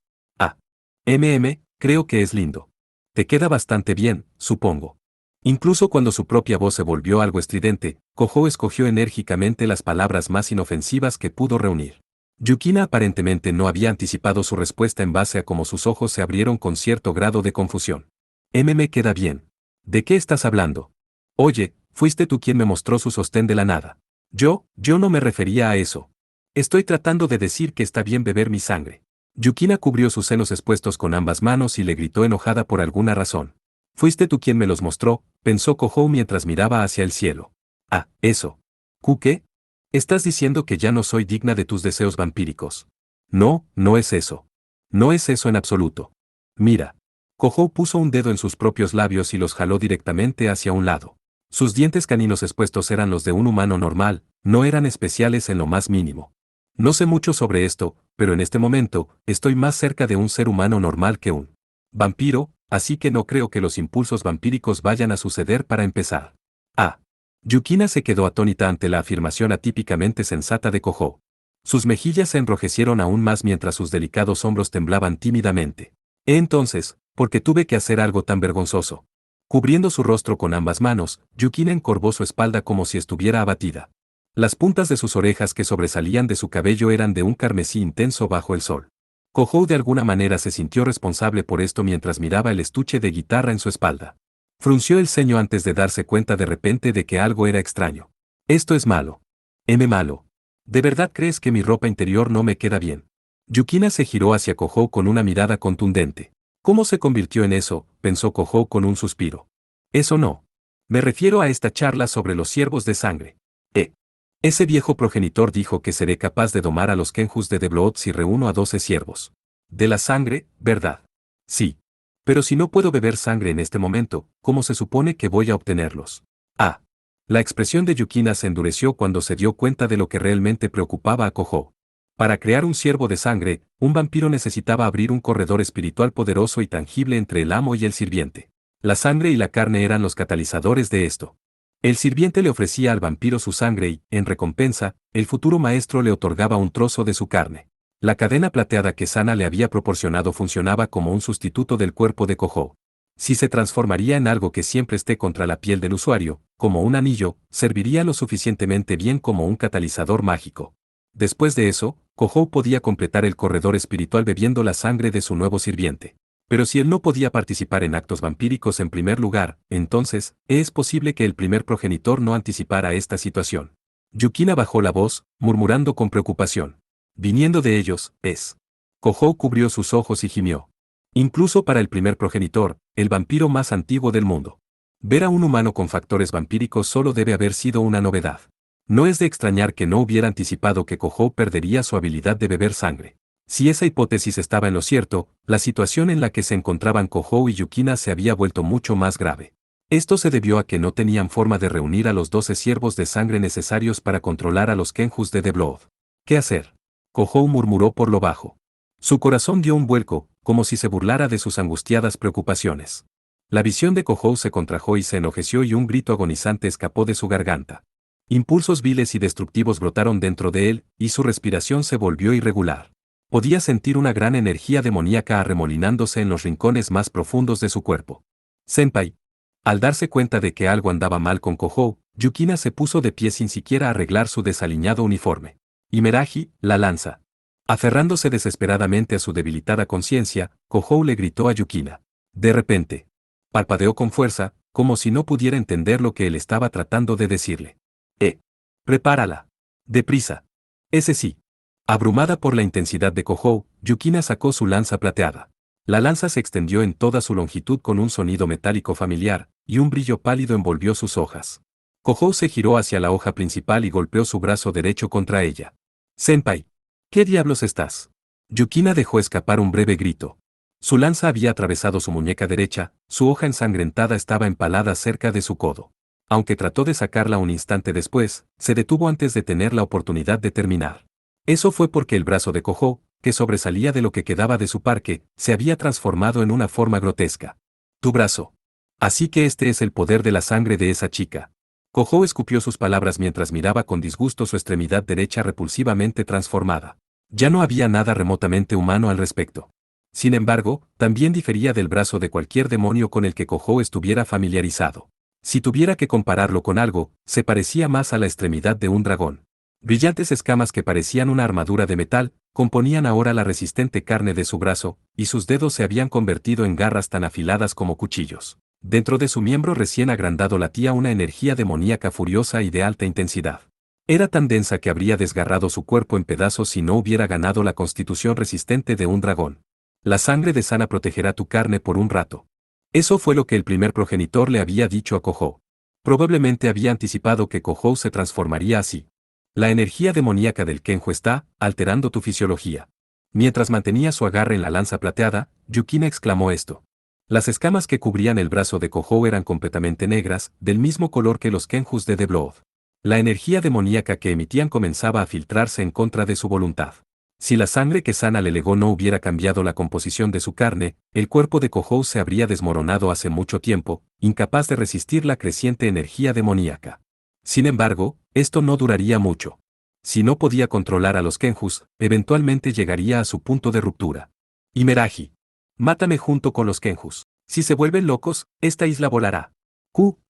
Creo que es lindo. Te queda bastante bien, supongo. Incluso cuando su propia voz se volvió algo estridente, Kohou escogió enérgicamente las palabras más inofensivas que pudo reunir. Yukina aparentemente no había anticipado su respuesta en base a cómo sus ojos se abrieron con cierto grado de confusión. Me queda bien. ¿De qué estás hablando? Oye, fuiste tú quien me mostró su sostén de la nada. Yo no me refería a eso. Estoy tratando de decir que está bien beber mi sangre. Yukina cubrió sus senos expuestos con ambas manos y le gritó enojada por alguna razón. Fuiste tú quien me los mostró, pensó Kohou mientras miraba hacia el cielo. Eso. ¿Qué? ¿Estás diciendo que ya no soy digna de tus deseos vampíricos? No, no es eso. No es eso en absoluto. Mira. Kohou puso un dedo en sus propios labios y los jaló directamente hacia un lado. Sus dientes caninos expuestos eran los de un humano normal, no eran especiales en lo más mínimo. No sé mucho sobre esto, pero en este momento, estoy más cerca de un ser humano normal que un vampiro, así que no creo que los impulsos vampíricos vayan a suceder para empezar. Yukina se quedó atónita ante la afirmación atípicamente sensata de Kohou. Sus mejillas se enrojecieron aún más mientras sus delicados hombros temblaban tímidamente. Entonces, ¿por qué tuve que hacer algo tan vergonzoso? Cubriendo su rostro con ambas manos, Yukina encorvó su espalda como si estuviera abatida. Las puntas de sus orejas que sobresalían de su cabello eran de un carmesí intenso bajo el sol. Kohou de alguna manera se sintió responsable por esto mientras miraba el estuche de guitarra en su espalda. Frunció el ceño antes de darse cuenta de repente de que algo era extraño. Esto es malo. Malo. ¿De verdad crees que mi ropa interior no me queda bien? Yukina se giró hacia Kohou con una mirada contundente. ¿Cómo se convirtió en eso?, pensó Kohou con un suspiro. Eso no. Me refiero a esta charla sobre los ciervos de sangre. Ese viejo progenitor dijo que seré capaz de domar a los Kenjus de The Blood si reúno a 12 ciervos. De la sangre, ¿verdad? Sí. Pero si no puedo beber sangre en este momento, ¿cómo se supone que voy a obtenerlos? Ah. La expresión de Yukina se endureció cuando se dio cuenta de lo que realmente preocupaba a Kojou. Para crear un ciervo de sangre, un vampiro necesitaba abrir un corredor espiritual poderoso y tangible entre el amo y el sirviente. La sangre y la carne eran los catalizadores de esto. El sirviente le ofrecía al vampiro su sangre y, en recompensa, el futuro maestro le otorgaba un trozo de su carne. La cadena plateada que Sana le había proporcionado funcionaba como un sustituto del cuerpo de Kojou. Si se transformaría en algo que siempre esté contra la piel del usuario, como un anillo, serviría lo suficientemente bien como un catalizador mágico. Después de eso, Kojou podía completar el corredor espiritual bebiendo la sangre de su nuevo sirviente. Pero si él no podía participar en actos vampíricos en primer lugar, entonces, es posible que el primer progenitor no anticipara esta situación. Yukina bajó la voz, murmurando con preocupación. Viniendo de ellos, es. Kojou cubrió sus ojos y gimió. Incluso para el primer progenitor, el vampiro más antiguo del mundo. Ver a un humano con factores vampíricos solo debe haber sido una novedad. No es de extrañar que no hubiera anticipado que Kojou perdería su habilidad de beber sangre. Si esa hipótesis estaba en lo cierto, la situación en la que se encontraban Kojou y Yukina se había vuelto mucho más grave. Esto se debió a que no tenían forma de reunir a los 12 ciervos de sangre necesarios para controlar a los Kenjus de The Blood. ¿Qué hacer? Kojou murmuró por lo bajo. Su corazón dio un vuelco, como si se burlara de sus angustiadas preocupaciones. La visión de Kojou se contrajo y se enrojeció y un grito agonizante escapó de su garganta. Impulsos viles y destructivos brotaron dentro de él, y su respiración se volvió irregular. Podía sentir una gran energía demoníaca arremolinándose en los rincones más profundos de su cuerpo. Senpai. Al darse cuenta de que algo andaba mal con Kojou, Yukina se puso de pie sin siquiera arreglar su desaliñado uniforme. Imeraji, la lanza. Aferrándose desesperadamente a su debilitada conciencia, Kojou le gritó a Yukina. De repente. Parpadeó con fuerza, como si no pudiera entender lo que él estaba tratando de decirle. Prepárala. Deprisa. Ese sí. Abrumada por la intensidad de Kojou, Yukina sacó su lanza plateada. La lanza se extendió en toda su longitud con un sonido metálico familiar, y un brillo pálido envolvió sus hojas. Kojou se giró hacia la hoja principal y golpeó su brazo derecho contra ella. Senpai. ¿Qué diablos estás? Yukina dejó escapar un breve grito. Su lanza había atravesado su muñeca derecha, su hoja ensangrentada estaba empalada cerca de su codo. Aunque trató de sacarla un instante después, se detuvo antes de tener la oportunidad de terminar. Eso fue porque el brazo de Kojou, que sobresalía de lo que quedaba de su parque, se había transformado en una forma grotesca. Tu brazo. Así que este es el poder de la sangre de esa chica. Kojou escupió sus palabras mientras miraba con disgusto su extremidad derecha repulsivamente transformada. Ya no había nada remotamente humano al respecto. Sin embargo, también difería del brazo de cualquier demonio con el que Kojou estuviera familiarizado. Si tuviera que compararlo con algo, se parecía más a la extremidad de un dragón. Brillantes escamas que parecían una armadura de metal, componían ahora la resistente carne de su brazo, y sus dedos se habían convertido en garras tan afiladas como cuchillos. Dentro de su miembro recién agrandado latía una energía demoníaca furiosa y de alta intensidad. Era tan densa que habría desgarrado su cuerpo en pedazos si no hubiera ganado la constitución resistente de un dragón. La sangre de Sana protegerá tu carne por un rato. Eso fue lo que el primer progenitor le había dicho a Kojou. Probablemente había anticipado que Kojou se transformaría así. La energía demoníaca del Kenju está alterando tu fisiología. Mientras mantenía su agarre en la lanza plateada, Yukina exclamó esto. Las escamas que cubrían el brazo de Kojou eran completamente negras, del mismo color que los Kenjus de The Blood. La energía demoníaca que emitían comenzaba a filtrarse en contra de su voluntad. Si la sangre que Sana le legó no hubiera cambiado la composición de su carne, el cuerpo de Kojou se habría desmoronado hace mucho tiempo, incapaz de resistir la creciente energía demoníaca. Sin embargo, esto no duraría mucho. Si no podía controlar a los Kenjus, eventualmente llegaría a su punto de ruptura. Imeraji. Mátame junto con los Kenjus. Si se vuelven locos, esta isla volará.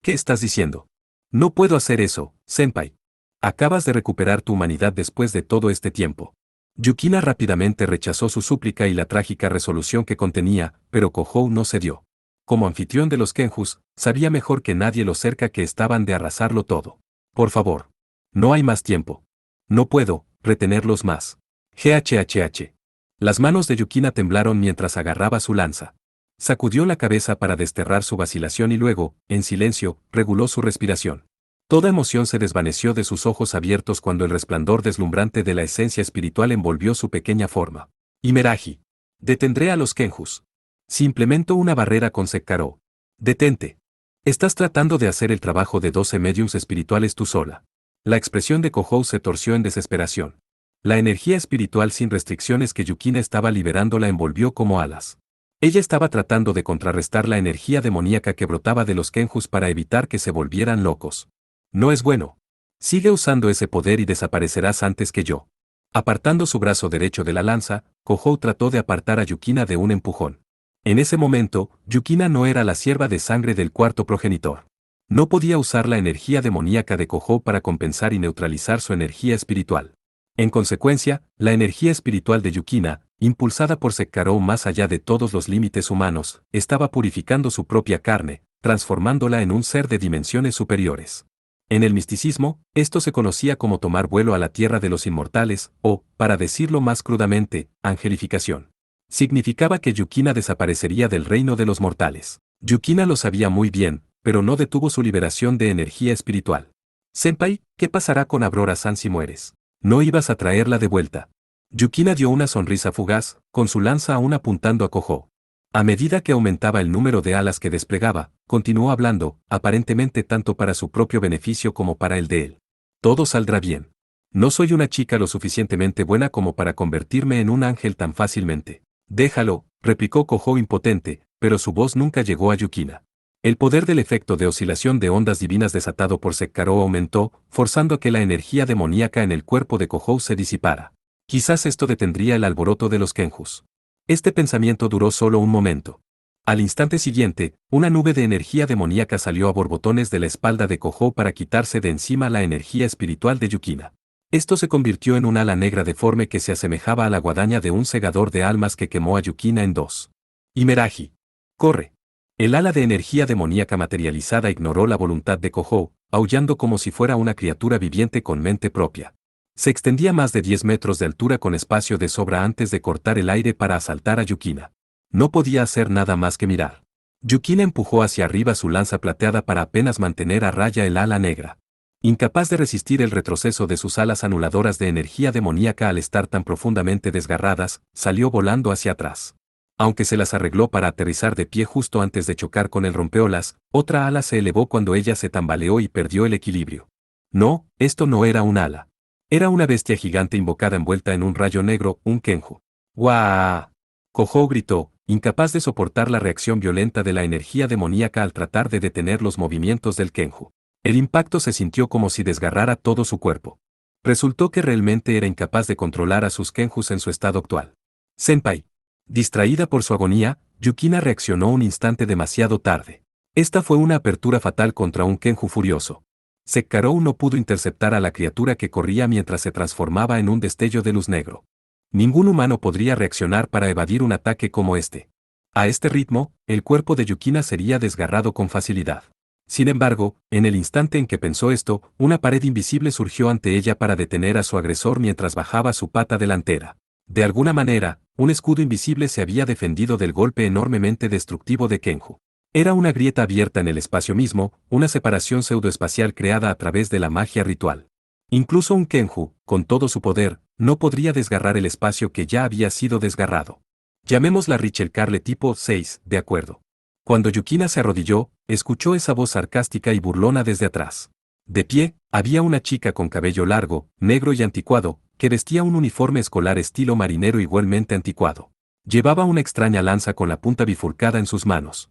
¿Qué estás diciendo? No puedo hacer eso, Senpai. Acabas de recuperar tu humanidad después de todo este tiempo. Yukina rápidamente rechazó su súplica y la trágica resolución que contenía, pero Kojou no cedió. Como anfitrión de los Kenjus, sabía mejor que nadie lo cerca que estaban de arrasarlo todo. Por favor. No hay más tiempo. No puedo retenerlos más. GHHH. Las manos de Yukina temblaron mientras agarraba su lanza. Sacudió la cabeza para desterrar su vacilación y luego, en silencio, reguló su respiración. Toda emoción se desvaneció de sus ojos abiertos cuando el resplandor deslumbrante de la esencia espiritual envolvió su pequeña forma. Imeraji. Detendré a los Kenjus. Si implemento una barrera con Sekkaró. Detente. Estás tratando de hacer el trabajo de 12 mediums espirituales tú sola. La expresión de Kohou se torció en desesperación. La energía espiritual sin restricciones que Yukina estaba liberando la envolvió como alas. Ella estaba tratando de contrarrestar la energía demoníaca que brotaba de los Kenjus para evitar que se volvieran locos. No es bueno. Sigue usando ese poder y desaparecerás antes que yo. Apartando su brazo derecho de la lanza, Kohou trató de apartar a Yukina de un empujón. En ese momento, Yukina no era la sierva de sangre del cuarto progenitor. No podía usar la energía demoníaca de Kohou para compensar y neutralizar su energía espiritual. En consecuencia, la energía espiritual de Yukina, impulsada por Sekkaró más allá de todos los límites humanos, estaba purificando su propia carne, transformándola en un ser de dimensiones superiores. En el misticismo, esto se conocía como tomar vuelo a la tierra de los inmortales, o, para decirlo más crudamente, angelificación. Significaba que Yukina desaparecería del reino de los mortales. Yukina lo sabía muy bien, pero no detuvo su liberación de energía espiritual. Senpai, ¿qué pasará con Aurora-san si mueres? No ibas a traerla de vuelta. Yukina dio una sonrisa fugaz, con su lanza aún apuntando a Kohou. A medida que aumentaba el número de alas que desplegaba, continuó hablando, aparentemente tanto para su propio beneficio como para el de él. Todo saldrá bien. No soy una chica lo suficientemente buena como para convertirme en un ángel tan fácilmente. Déjalo, replicó Kohou impotente, pero su voz nunca llegó a Yukina. El poder del efecto de oscilación de ondas divinas desatado por Sekkaró aumentó, forzando a que la energía demoníaca en el cuerpo de Kohou se disipara. Quizás esto detendría el alboroto de los Kenjus. Este pensamiento duró solo un momento. Al instante siguiente, una nube de energía demoníaca salió a borbotones de la espalda de Kohou para quitarse de encima la energía espiritual de Yukina. Esto se convirtió en un ala negra deforme que se asemejaba a la guadaña de un segador de almas que quemó a Yukina en dos. Imeraji. Corre. El ala de energía demoníaca materializada ignoró la voluntad de Kohou, aullando como si fuera una criatura viviente con mente propia. Se extendía más de 10 metros de altura con espacio de sobra antes de cortar el aire para asaltar a Yukina. No podía hacer nada más que mirar. Yukina empujó hacia arriba su lanza plateada para apenas mantener a raya el ala negra. Incapaz de resistir el retroceso de sus alas anuladoras de energía demoníaca al estar tan profundamente desgarradas, salió volando hacia atrás. Aunque se las arregló para aterrizar de pie justo antes de chocar con el rompeolas, otra ala se elevó cuando ella se tambaleó y perdió el equilibrio. No, esto no era un ala. Era una bestia gigante invocada envuelta en un rayo negro, un Kenju. ¡Guau! Kohou gritó, incapaz de soportar la reacción violenta de la energía demoníaca al tratar de detener los movimientos del Kenju. El impacto se sintió como si desgarrara todo su cuerpo. Resultó que realmente era incapaz de controlar a sus Kenjus en su estado actual. Senpai. Distraída por su agonía, Yukina reaccionó un instante demasiado tarde. Esta fue una apertura fatal contra un Kenju furioso. Sekkaró no pudo interceptar a la criatura que corría mientras se transformaba en un destello de luz negro. Ningún humano podría reaccionar para evadir un ataque como este. A este ritmo, el cuerpo de Yukina sería desgarrado con facilidad. Sin embargo, en el instante en que pensó esto, una pared invisible surgió ante ella para detener a su agresor mientras bajaba su pata delantera. De alguna manera, un escudo invisible se había defendido del golpe enormemente destructivo de Kenju. Era una grieta abierta en el espacio mismo, una separación pseudoespacial creada a través de la magia ritual. Incluso un Kenju, con todo su poder, no podría desgarrar el espacio que ya había sido desgarrado. Llamémosla Richel Carle tipo 6, de acuerdo. Cuando Yukina se arrodilló, escuchó esa voz sarcástica y burlona desde atrás. De pie, había una chica con cabello largo, negro y anticuado, que vestía un uniforme escolar estilo marinero igualmente anticuado. Llevaba una extraña lanza con la punta bifurcada en sus manos.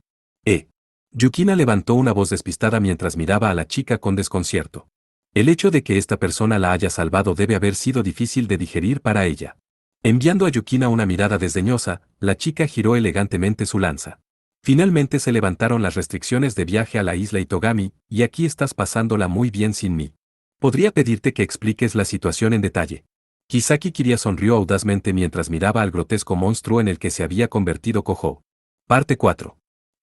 Yukina levantó una voz despistada mientras miraba a la chica con desconcierto. El hecho de que esta persona la haya salvado debe haber sido difícil de digerir para ella. Enviando a Yukina una mirada desdeñosa, la chica giró elegantemente su lanza. Finalmente se levantaron las restricciones de viaje a la isla Itogami, y aquí estás pasándola muy bien sin mí. Podría pedirte que expliques la situación en detalle. Kisaki Kiria sonrió audazmente mientras miraba al grotesco monstruo en el que se había convertido Kohou. Parte 4.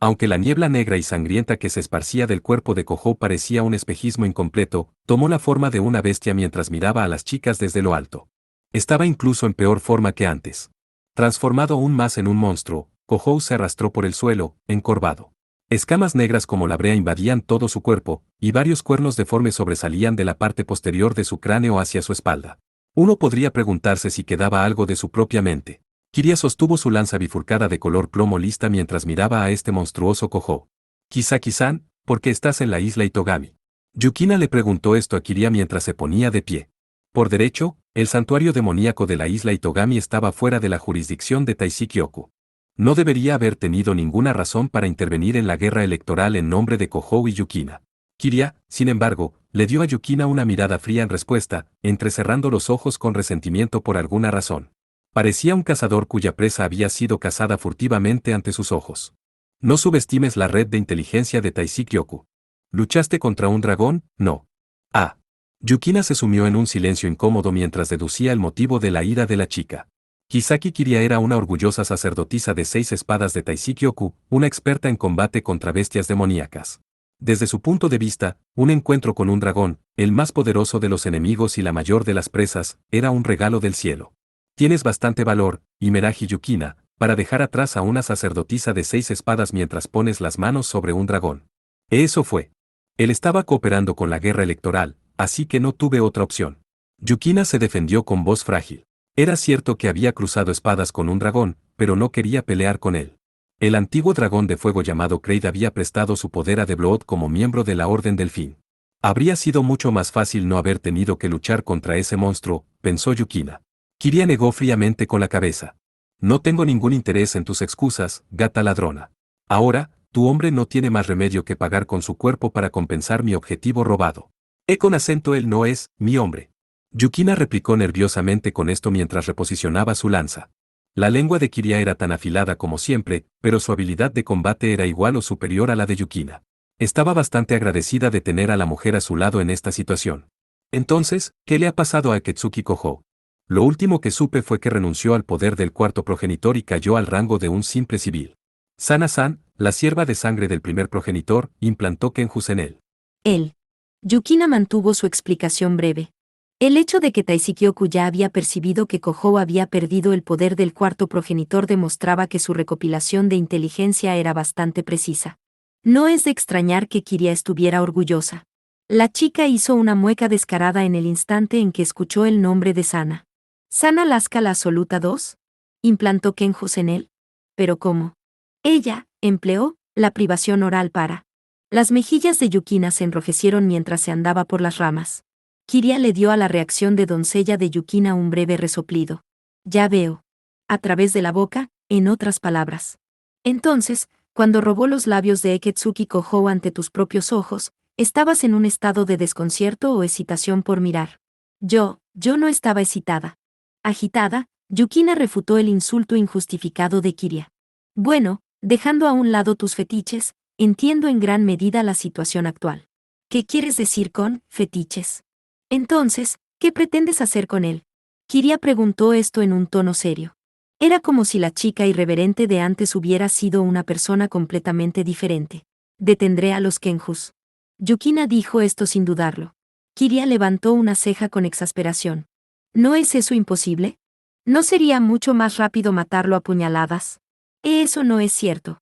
Aunque la niebla negra y sangrienta que se esparcía del cuerpo de Kohou parecía un espejismo incompleto, tomó la forma de una bestia mientras miraba a las chicas desde lo alto. Estaba incluso en peor forma que antes. Transformado aún más en un monstruo, Kohou se arrastró por el suelo, encorvado. Escamas negras como la brea invadían todo su cuerpo, y varios cuernos deformes sobresalían de la parte posterior de su cráneo hacia su espalda. Uno podría preguntarse si quedaba algo de su propia mente. Kiria sostuvo su lanza bifurcada de color plomo lista mientras miraba a este monstruoso Kohou. Kisaki-san, ¿por qué estás en la isla Itogami? Yukina le preguntó esto a Kiria mientras se ponía de pie. Por derecho, el santuario demoníaco de la isla Itogami estaba fuera de la jurisdicción de Taishiki-oku. No debería haber tenido ninguna razón para intervenir en la guerra electoral en nombre de Kohou y Yukina. Kiria, sin embargo, le dio a Yukina una mirada fría en respuesta, entrecerrando los ojos con resentimiento por alguna razón. Parecía un cazador cuya presa había sido cazada furtivamente ante sus ojos. No subestimes la red de inteligencia de Taishiki-oku. ¿Luchaste contra un dragón? No. Ah. Yukina se sumió en un silencio incómodo mientras deducía el motivo de la ira de la chica. Kisaki Kiria era una orgullosa sacerdotisa de 6 espadas de Taishiki-oku, una experta en combate contra bestias demoníacas. Desde su punto de vista, un encuentro con un dragón, el más poderoso de los enemigos y la mayor de las presas, era un regalo del cielo. Tienes bastante valor, Imeraji Yukina, para dejar atrás a una sacerdotisa de 6 espadas mientras pones las manos sobre un dragón. Eso fue. Él estaba cooperando con la guerra electoral, así que no tuve otra opción. Yukina se defendió con voz frágil. Era cierto que había cruzado espadas con un dragón, pero no quería pelear con él. El antiguo dragón de fuego llamado Kraid había prestado su poder a Deblood como miembro de la Orden del Fin. Habría sido mucho más fácil no haber tenido que luchar contra ese monstruo, pensó Yukina. Kiria negó fríamente con la cabeza. No tengo ningún interés en tus excusas, gata ladrona. Ahora, tu hombre no tiene más remedio que pagar con su cuerpo para compensar mi objetivo robado. Con acento él no es, mi hombre. Yukina replicó nerviosamente con esto mientras reposicionaba su lanza. La lengua de Kiria era tan afilada como siempre, pero su habilidad de combate era igual o superior a la de Yukina. Estaba bastante agradecida de tener a la mujer a su lado en esta situación. Entonces, ¿qué le ha pasado a Aketsuki Kohou? Lo último que supe fue que renunció al poder del cuarto progenitor y cayó al rango de un simple civil. Sana-san, la sierva de sangre del primer progenitor, implantó Kenjus en él. Él. Yukina mantuvo su explicación breve. El hecho de que Taishiki-oku ya había percibido que Kohou había perdido el poder del cuarto progenitor demostraba que su recopilación de inteligencia era bastante precisa. No es de extrañar que Kiria estuviera orgullosa. La chica hizo una mueca descarada en el instante en que escuchó el nombre de Sana. ¿Sana Lasca la Absoluta 2? ¿Implantó Kenjus en él? ¿Pero cómo? Ella empleó la privación oral para. Las mejillas de Yukina se enrojecieron mientras se andaba por las ramas. Kiria le dio a la reacción de doncella de Yukina un breve resoplido. Ya veo. A través de la boca, en otras palabras. Entonces, cuando robó los labios de Aketsuki Kohou ante tus propios ojos, estabas en un estado de desconcierto o excitación por mirar. Yo no estaba excitada. Agitada, Yukina refutó el insulto injustificado de Kiria. Bueno, dejando a un lado tus fetiches, entiendo en gran medida la situación actual. ¿Qué quieres decir con fetiches? Entonces, ¿qué pretendes hacer con él? Kiria preguntó esto en un tono serio. Era como si la chica irreverente de antes hubiera sido una persona completamente diferente. Detendré a los Kenjus. Yukina dijo esto sin dudarlo. Kiria levantó una ceja con exasperación. ¿No es eso imposible? ¿No sería mucho más rápido matarlo a puñaladas? Eso no es cierto.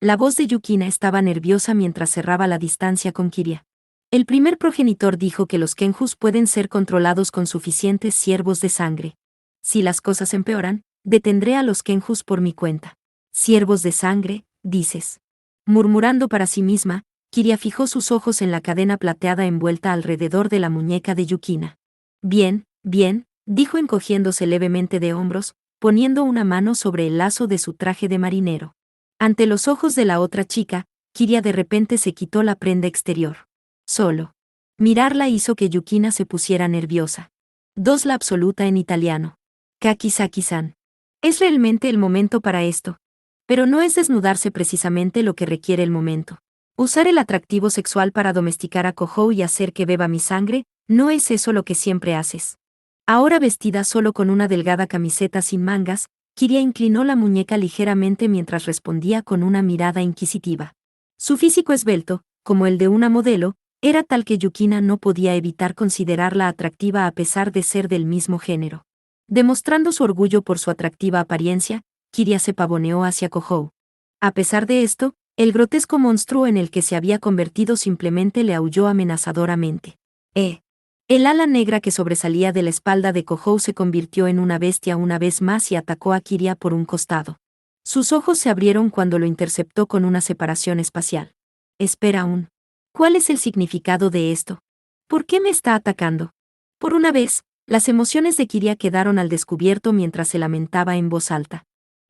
La voz de Yukina estaba nerviosa mientras cerraba la distancia con Kiria. El primer progenitor dijo que los Kenjus pueden ser controlados con suficientes ciervos de sangre. Si las cosas empeoran, detendré a los Kenjus por mi cuenta. Ciervos de sangre, dices. Murmurando para sí misma, Kiria fijó sus ojos en la cadena plateada envuelta alrededor de la muñeca de Yukina. Bien, dijo encogiéndose levemente de hombros, poniendo una mano sobre el lazo de su traje de marinero. Ante los ojos de la otra chica, Kiria de repente se quitó la prenda exterior. Solo. Mirarla hizo que Yukina se pusiera nerviosa. Dos la absoluta en italiano. Kakisaki-san. Es realmente el momento para esto. Pero no es desnudarse precisamente lo que requiere el momento. Usar el atractivo sexual para domesticar a Kohou y hacer que beba mi sangre, no es eso lo que siempre haces. Ahora vestida solo con una delgada camiseta sin mangas, Kiria inclinó la muñeca ligeramente mientras respondía con una mirada inquisitiva. Su físico esbelto, como el de una modelo, era tal que Yukina no podía evitar considerarla atractiva a pesar de ser del mismo género. Demostrando su orgullo por su atractiva apariencia, Kiria se pavoneó hacia Kohou. A pesar de esto, el grotesco monstruo en el que se había convertido simplemente le aulló amenazadoramente. El ala negra que sobresalía de la espalda de Kohou se convirtió en una bestia una vez más y atacó a Kiria por un costado. Sus ojos se abrieron cuando lo interceptó con una separación espacial. Espera aún. ¿Cuál es el significado de esto? ¿Por qué me está atacando? Por una vez, las emociones de Kiria quedaron al descubierto mientras se lamentaba en voz alta.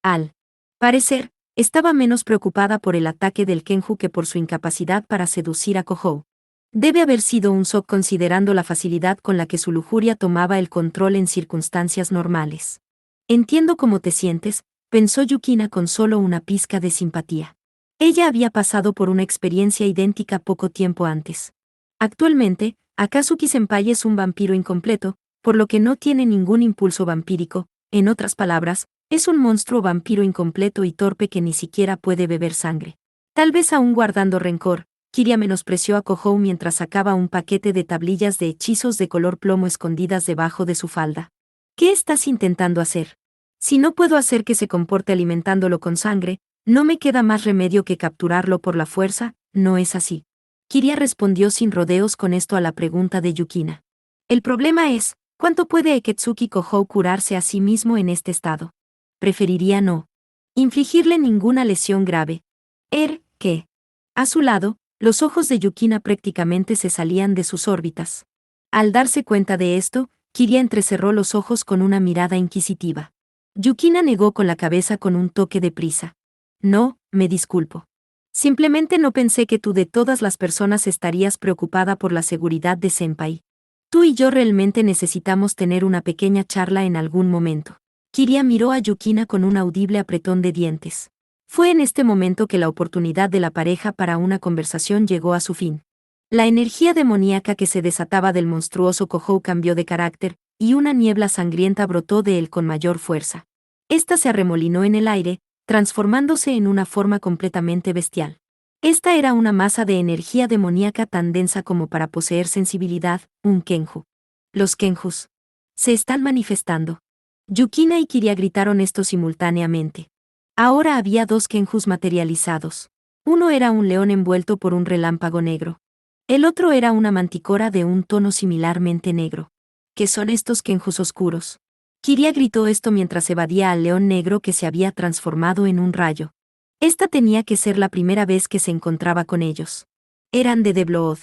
Al parecer, estaba menos preocupada por el ataque del Kenju que por su incapacidad para seducir a Kohou. Debe haber sido un shock considerando la facilidad con la que su lujuria tomaba el control en circunstancias normales. Entiendo cómo te sientes, pensó Yukina con solo una pizca de simpatía. Ella había pasado por una experiencia idéntica poco tiempo antes. Actualmente, Akatsuki-senpai es un vampiro incompleto, por lo que no tiene ningún impulso vampírico, en otras palabras, es un monstruo vampiro incompleto y torpe que ni siquiera puede beber sangre. Tal vez aún guardando rencor, Kiria menospreció a Kohou mientras sacaba un paquete de tablillas de hechizos de color plomo escondidas debajo de su falda. ¿Qué estás intentando hacer? Si no puedo hacer que se comporte alimentándolo con sangre, no me queda más remedio que capturarlo por la fuerza, ¿no es así? Kiria respondió sin rodeos con esto a la pregunta de Yukina. El problema es, ¿cuánto puede Akatsuki Kohou curarse a sí mismo en este estado? Preferiría no infligirle ninguna lesión grave. ¿Qué? A su lado, los ojos de Yukina prácticamente se salían de sus órbitas. Al darse cuenta de esto, Kiria entrecerró los ojos con una mirada inquisitiva. Yukina negó con la cabeza con un toque de prisa. No, me disculpo. Simplemente no pensé que tú de todas las personas estarías preocupada por la seguridad de Senpai. Tú y yo realmente necesitamos tener una pequeña charla en algún momento. Kiria miró a Yukina con un audible apretón de dientes. Fue en este momento que la oportunidad de la pareja para una conversación llegó a su fin. La energía demoníaca que se desataba del monstruoso Kohou cambió de carácter, y una niebla sangrienta brotó de él con mayor fuerza. Esta se arremolinó en el aire, transformándose en una forma completamente bestial. Esta era una masa de energía demoníaca tan densa como para poseer sensibilidad, un Kenju. Los Kenjus se están manifestando. Yukina y Kiria gritaron esto simultáneamente. Ahora había dos Kenjus materializados. Uno era un león envuelto por un relámpago negro. El otro era una manticora de un tono similarmente negro. ¿Qué son estos Kenjus oscuros? Kiria gritó esto mientras evadía al león negro que se había transformado en un rayo. Esta tenía que ser la primera vez que se encontraba con ellos. Eran de Deblood.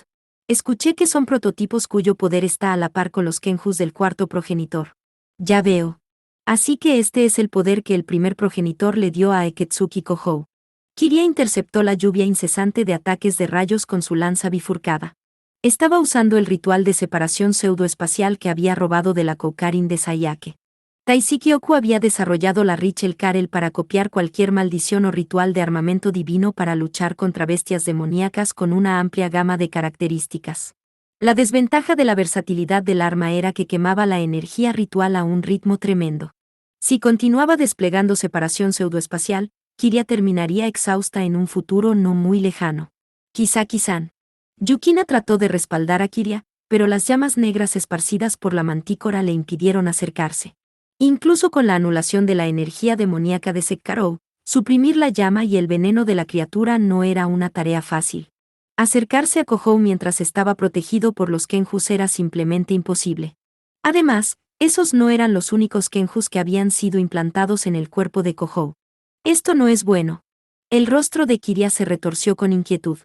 Escuché que son prototipos cuyo poder está a la par con los Kenjus del cuarto progenitor. Ya veo. Así que este es el poder que el primer progenitor le dio a Akatsuki Kohou. Kiria interceptó la lluvia incesante de ataques de rayos con su lanza bifurcada. Estaba usando el ritual de separación pseudoespacial que había robado de la Koukarin de Sayake. Taisiki Oku había desarrollado la Richel Karel para copiar cualquier maldición o ritual de armamento divino para luchar contra bestias demoníacas con una amplia gama de características. La desventaja de la versatilidad del arma era que quemaba la energía ritual a un ritmo tremendo. Si continuaba desplegando separación pseudoespacial, Kiria terminaría exhausta en un futuro no muy lejano. Kisaki-san. Yukina trató de respaldar a Kiria, pero las llamas negras esparcidas por la mantícora le impidieron acercarse. Incluso con la anulación de la energía demoníaca de Sekkarou, suprimir la llama y el veneno de la criatura no era una tarea fácil. Acercarse a Kohou mientras estaba protegido por los Kenjus era simplemente imposible. Además, esos no eran los únicos Kenjus que habían sido implantados en el cuerpo de Kohou. Esto no es bueno. El rostro de Kiria se retorció con inquietud.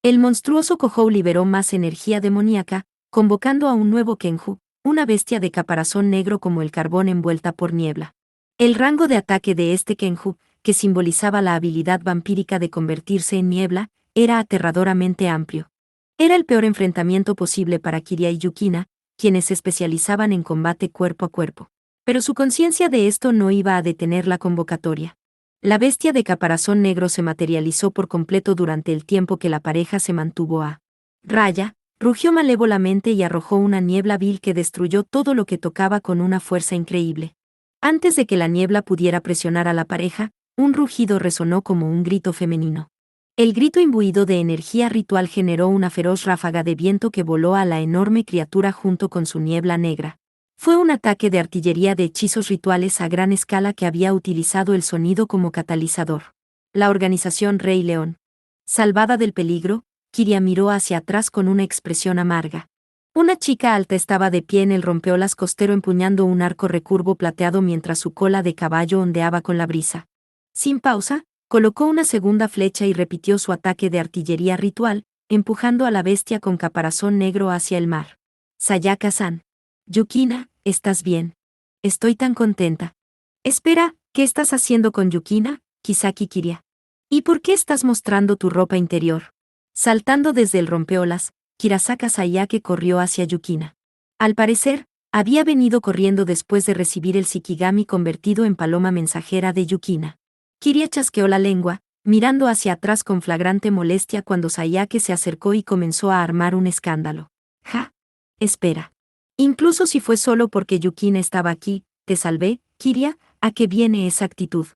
El monstruoso Kohou liberó más energía demoníaca, convocando a un nuevo Kenju, una bestia de caparazón negro como el carbón envuelta por niebla. El rango de ataque de este Kenju, que simbolizaba la habilidad vampírica de convertirse en niebla, era aterradoramente amplio. Era el peor enfrentamiento posible para Kiria y Yukina, quienes se especializaban en combate cuerpo a cuerpo. Pero su conciencia de esto no iba a detener la convocatoria. La bestia de caparazón negro se materializó por completo durante el tiempo que la pareja se mantuvo a raya, rugió malévolamente y arrojó una niebla vil que destruyó todo lo que tocaba con una fuerza increíble. Antes de que la niebla pudiera presionar a la pareja, un rugido resonó como un grito femenino. El grito imbuido de energía ritual generó una feroz ráfaga de viento que voló a la enorme criatura junto con su niebla negra. Fue un ataque de artillería de hechizos rituales a gran escala que había utilizado el sonido como catalizador. La organización Rey León. Salvada del peligro, Kiria miró hacia atrás con una expresión amarga. Una chica alta estaba de pie en el rompeolas costero empuñando un arco recurvo plateado mientras su cola de caballo ondeaba con la brisa. Sin pausa, colocó una segunda flecha y repitió su ataque de artillería ritual, empujando a la bestia con caparazón negro hacia el mar. Sayaka-san. Yukina, ¿estás bien? Estoy tan contenta. Espera, ¿qué estás haciendo con Yukina, Kisaki Kiria? ¿Y por qué estás mostrando tu ropa interior? Saltando desde el rompeolas, Kirasaka Sayake corrió hacia Yukina. Al parecer, había venido corriendo después de recibir el Shikigami convertido en paloma mensajera de Yukina. Kiria chasqueó la lengua, mirando hacia atrás con flagrante molestia cuando Sayake se acercó y comenzó a armar un escándalo. ¡Ja! Espera. Incluso si fue solo porque Yukina estaba aquí, te salvé, Kiria, ¿a qué viene esa actitud?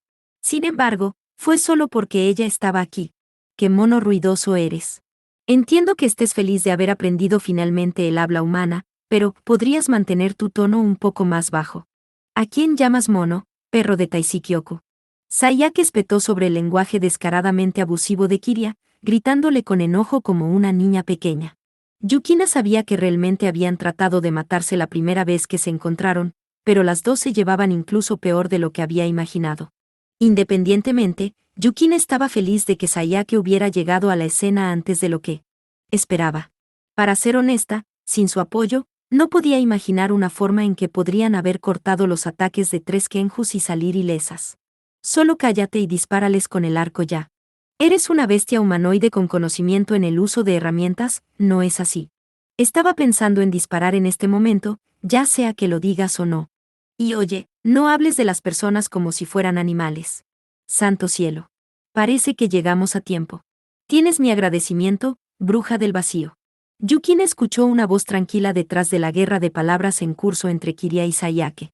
Sin embargo, fue solo porque ella estaba aquí. ¡Qué mono ruidoso eres! Entiendo que estés feliz de haber aprendido finalmente el habla humana, pero ¿podrías mantener tu tono un poco más bajo? ¿A quién llamas mono, perro de Taisykyoku? Sayake espetó sobre el lenguaje descaradamente abusivo de Kiria, gritándole con enojo como una niña pequeña. Yukina sabía que realmente habían tratado de matarse la primera vez que se encontraron, pero las dos se llevaban incluso peor de lo que había imaginado. Independientemente, Yukina estaba feliz de que Sayake hubiera llegado a la escena antes de lo que esperaba. Para ser honesta, sin su apoyo, no podía imaginar una forma en que podrían haber cortado los ataques de 3 Kenjus y salir ilesas. Solo cállate y dispárales con el arco ya. Eres una bestia humanoide con conocimiento en el uso de herramientas, ¿no es así? Estaba pensando en disparar en este momento, ya sea que lo digas o no. Y oye, no hables de las personas como si fueran animales. Santo cielo. Parece que llegamos a tiempo. Tienes mi agradecimiento, bruja del vacío. Yukina escuchó una voz tranquila detrás de la guerra de palabras en curso entre Kiria y Sayake.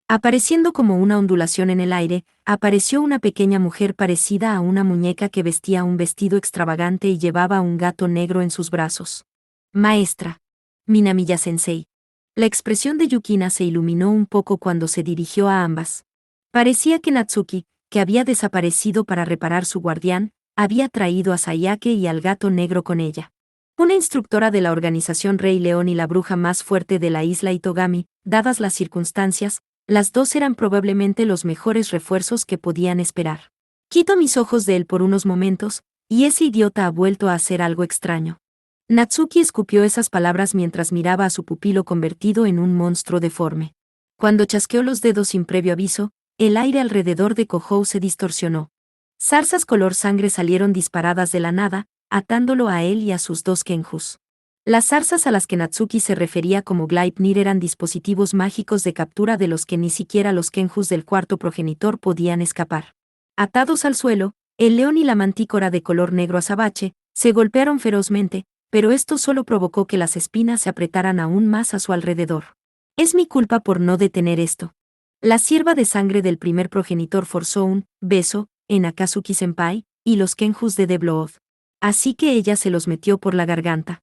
Apareciendo como una ondulación en el aire, apareció una pequeña mujer parecida a una muñeca que vestía un vestido extravagante y llevaba un gato negro en sus brazos. Maestra. Minamiya-sensei. La expresión de Yukina se iluminó un poco cuando se dirigió a ambas. Parecía que Natsuki, que había desaparecido para reparar su guardián, había traído a Sayake y al gato negro con ella. Una instructora de la organización Rey León y la bruja más fuerte de la isla Itogami, dadas las circunstancias, las dos eran probablemente los mejores refuerzos que podían esperar. Quito mis ojos de él por unos momentos, y ese idiota ha vuelto a hacer algo extraño. Natsuki escupió esas palabras mientras miraba a su pupilo convertido en un monstruo deforme. Cuando chasqueó los dedos sin previo aviso, el aire alrededor de Kohou se distorsionó. Zarzas color sangre salieron disparadas de la nada, atándolo a él y a sus 2 Kenjus. Las zarzas a las que Natsuki se refería como Gleipnir eran dispositivos mágicos de captura de los que ni siquiera los Kenjus del cuarto progenitor podían escapar. Atados al suelo, el león y la mantícora de color negro azabache se golpearon ferozmente, pero esto solo provocó que las espinas se apretaran aún más a su alrededor. Es mi culpa por no detener esto. La sierva de sangre del primer progenitor forzó un beso en Akatsuki-senpai y los Kenjus de Deblood. Así que ella se los metió por la garganta.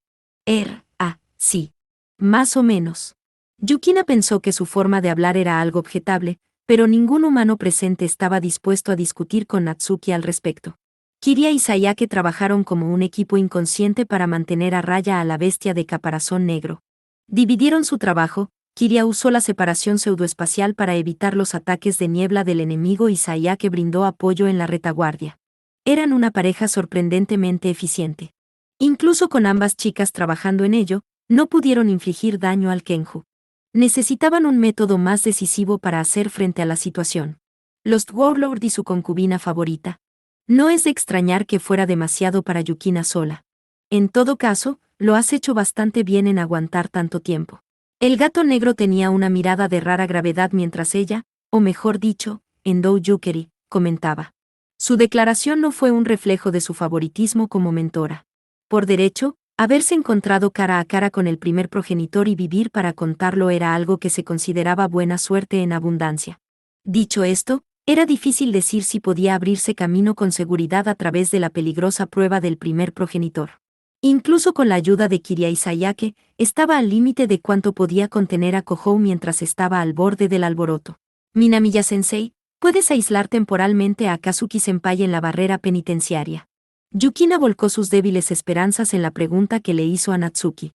Sí. Más o menos. Yukina pensó que su forma de hablar era algo objetable, pero ningún humano presente estaba dispuesto a discutir con Natsuki al respecto. Kiria y Sayake trabajaron como un equipo inconsciente para mantener a raya a la bestia de caparazón negro. Dividieron su trabajo, Kiria usó la separación pseudoespacial para evitar los ataques de niebla del enemigo y Sayake brindó apoyo en la retaguardia. Eran una pareja sorprendentemente eficiente. Incluso con ambas chicas trabajando en ello, no pudieron infligir daño al Kenju. Necesitaban un método más decisivo para hacer frente a la situación. Lost Warlord y su concubina favorita. No es de extrañar que fuera demasiado para Yukina sola. En todo caso, lo has hecho bastante bien en aguantar tanto tiempo. El gato negro tenía una mirada de rara gravedad mientras ella, o mejor dicho, Endou Yukeri, comentaba. Su declaración no fue un reflejo de su favoritismo como mentora. Por derecho, haberse encontrado cara a cara con el primer progenitor y vivir para contarlo era algo que se consideraba buena suerte en abundancia. Dicho esto, era difícil decir si podía abrirse camino con seguridad a través de la peligrosa prueba del primer progenitor. Incluso con la ayuda de Kiria Isayake, estaba al límite de cuánto podía contener a Kohou mientras estaba al borde del alboroto. Minamiya-sensei, puedes aislar temporalmente a Kazuki-senpai en la barrera penitenciaria. Yukina volcó sus débiles esperanzas en la pregunta que le hizo a Natsuki.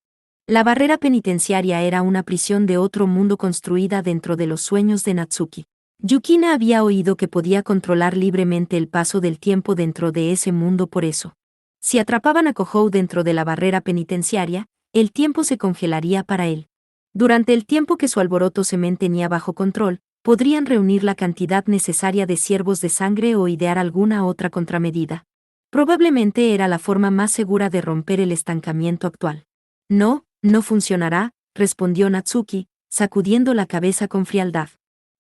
La barrera penitenciaria era una prisión de otro mundo construida dentro de los sueños de Natsuki. Yukina había oído que podía controlar libremente el paso del tiempo dentro de ese mundo por eso. Si atrapaban a Kohou dentro de la barrera penitenciaria, el tiempo se congelaría para él. Durante el tiempo que su alboroto se mantenía bajo control, podrían reunir la cantidad necesaria de ciervos de sangre o idear alguna otra contramedida. Probablemente era la forma más segura de romper el estancamiento actual. No, no funcionará, respondió Natsuki, sacudiendo la cabeza con frialdad.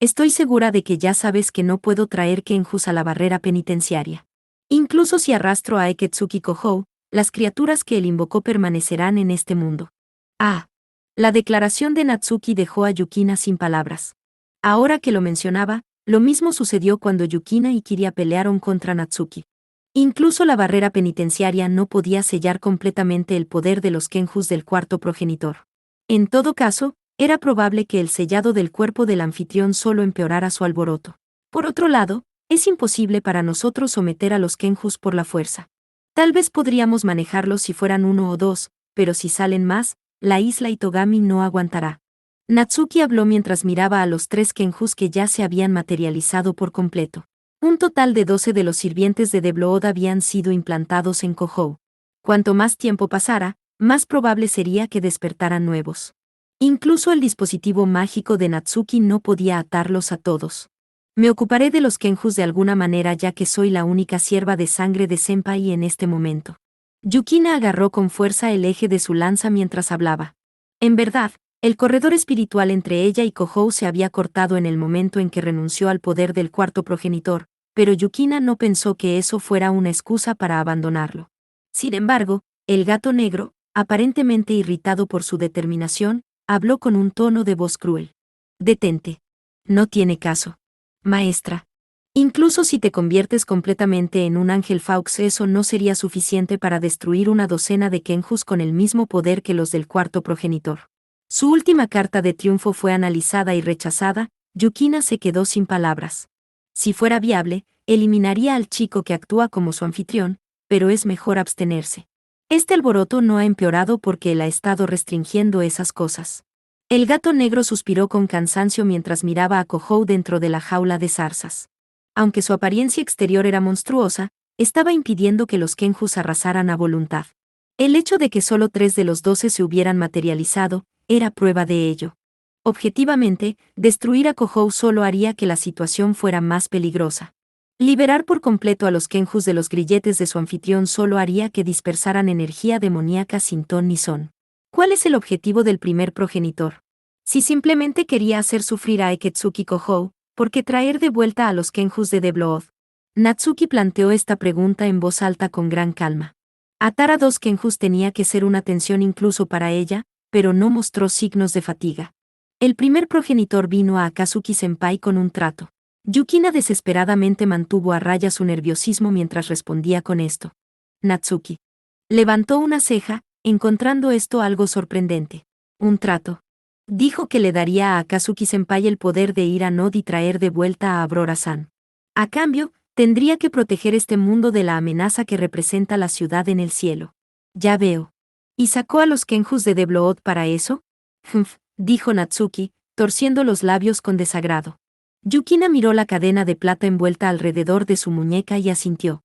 Estoy segura de que ya sabes que no puedo traer Kenjus a la barrera penitenciaria. Incluso si arrastro a Eketsuki Kohou, las criaturas que él invocó permanecerán en este mundo. Ah. La declaración de Natsuki dejó a Yukina sin palabras. Ahora que lo mencionaba, lo mismo sucedió cuando Yukina y Kiria pelearon contra Natsuki. Incluso la barrera penitenciaria no podía sellar completamente el poder de los Kenjus del cuarto progenitor. En todo caso, era probable que el sellado del cuerpo del anfitrión solo empeorara su alboroto. Por otro lado, es imposible para nosotros someter a los Kenjus por la fuerza. Tal vez podríamos manejarlos si fueran 1 o 2, pero si salen más, la isla Itogami no aguantará. Natsuki habló mientras miraba a los 3 Kenjus que ya se habían materializado por completo. Un total de 12 de los sirvientes de Deblood habían sido implantados en Kohou. Cuanto más tiempo pasara, más probable sería que despertaran nuevos. Incluso el dispositivo mágico de Natsuki no podía atarlos a todos. Me ocuparé de los Kenjus de alguna manera ya que soy la única sierva de sangre de Senpai en este momento. Yukina agarró con fuerza el eje de su lanza mientras hablaba. En verdad, el corredor espiritual entre ella y Kohou se había cortado en el momento en que renunció al poder del cuarto progenitor, pero Yukina no pensó que eso fuera una excusa para abandonarlo. Sin embargo, el gato negro, aparentemente irritado por su determinación, habló con un tono de voz cruel. Detente. No tiene caso. Maestra. Incluso si te conviertes completamente en un ángel Faux, eso no sería suficiente para destruir una docena de Kenjus con el mismo poder que los del cuarto progenitor. Su última carta de triunfo fue analizada y rechazada. Yukina se quedó sin palabras. Si fuera viable, eliminaría al chico que actúa como su anfitrión, pero es mejor abstenerse. Este alboroto no ha empeorado porque él ha estado restringiendo esas cosas. El gato negro suspiró con cansancio mientras miraba a Kohou dentro de la jaula de zarzas. Aunque su apariencia exterior era monstruosa, estaba impidiendo que los Kenjus arrasaran a voluntad. El hecho de que solo 3 de los 12 se hubieran materializado, era prueba de ello. Objetivamente, destruir a Kohou solo haría que la situación fuera más peligrosa. Liberar por completo a los Kenjus de los grilletes de su anfitrión solo haría que dispersaran energía demoníaca sin ton ni son. ¿Cuál es el objetivo del primer progenitor? Si simplemente quería hacer sufrir a Eketsuki Kohou, ¿por qué traer de vuelta a los Kenjus de Deblood? Natsuki planteó esta pregunta en voz alta con gran calma. Atar a 2 Kenjus tenía que ser una tensión incluso para ella, pero no mostró signos de fatiga. El primer progenitor vino a Akazuki-senpai con un trato. Yukina desesperadamente mantuvo a raya su nerviosismo mientras respondía con esto. Natsuki levantó una ceja, encontrando esto algo sorprendente. Un trato. Dijo que le daría a Akazuki-senpai el poder de ir a Nod y traer de vuelta a Aurora-san. A cambio, tendría que proteger este mundo de la amenaza que representa la ciudad en el cielo. Ya veo. ¿Y sacó a los Kenjus de Deblood para eso? Dijo Natsuki, torciendo los labios con desagrado. Yukina miró la cadena de plata envuelta alrededor de su muñeca y asintió.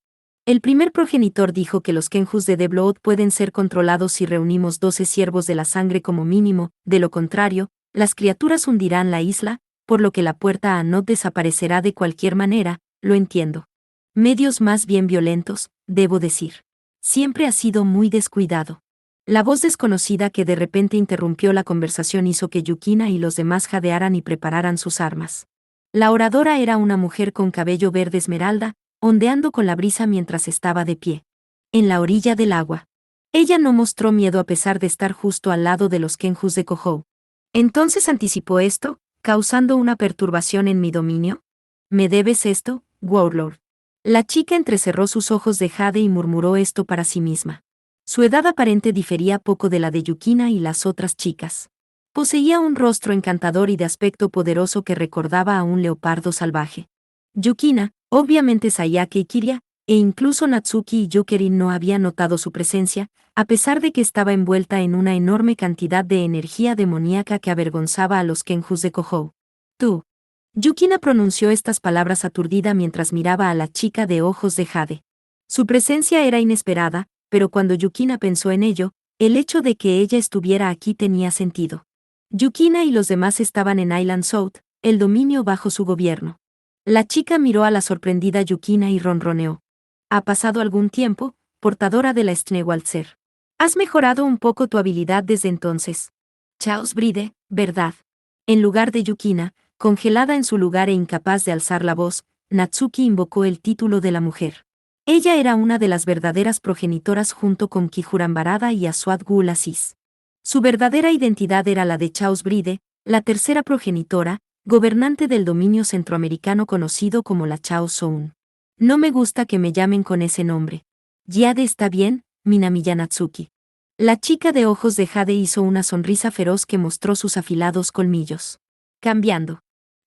El primer progenitor dijo que los Kenjus de Deblood pueden ser controlados si reunimos 12 siervos de la sangre como mínimo, de lo contrario, las criaturas hundirán la isla, por lo que la puerta a Nod desaparecerá de cualquier manera, lo entiendo. Medios más bien violentos, debo decir. Siempre ha sido muy descuidado. La voz desconocida que de repente interrumpió la conversación hizo que Yukina y los demás jadearan y prepararan sus armas. La oradora era una mujer con cabello verde esmeralda, ondeando con la brisa mientras estaba de pie. En la orilla del agua. Ella no mostró miedo a pesar de estar justo al lado de los Kenjus de Kohou. Entonces anticipó esto, causando una perturbación en mi dominio. ¿Me debes esto, Warlord? La chica entrecerró sus ojos de jade y murmuró esto para sí misma. Su edad aparente difería poco de la de Yukina y las otras chicas. Poseía un rostro encantador y de aspecto poderoso que recordaba a un leopardo salvaje. Yukina, obviamente Sayaka y Kiria, e incluso Natsuki y Yokerin no habían notado su presencia, a pesar de que estaba envuelta en una enorme cantidad de energía demoníaca que avergonzaba a los Kenjus de Kohou. Tú. Yukina pronunció estas palabras aturdida mientras miraba a la chica de ojos de jade. Su presencia era inesperada, pero cuando Yukina pensó en ello, el hecho de que ella estuviera aquí tenía sentido. Yukina y los demás estaban en Island South, el dominio bajo su gobierno. La chica miró a la sorprendida Yukina y ronroneó. Ha pasado algún tiempo, portadora de la Schnewalzer. Has mejorado un poco tu habilidad desde entonces. Chaos Bride, ¿verdad? En lugar de Yukina, congelada en su lugar e incapaz de alzar la voz, Natsuki invocó el título de la mujer. Ella era una de las verdaderas progenitoras junto con Kijurambarada y Aswad Ghul Aziz. Su verdadera identidad era la de Chaos Bride, la tercera progenitora, gobernante del dominio centroamericano conocido como la Chaos Zone. No me gusta que me llamen con ese nombre. Jade está bien, Minamiya Natsuki. La chica de ojos de jade hizo una sonrisa feroz que mostró sus afilados colmillos. Cambiando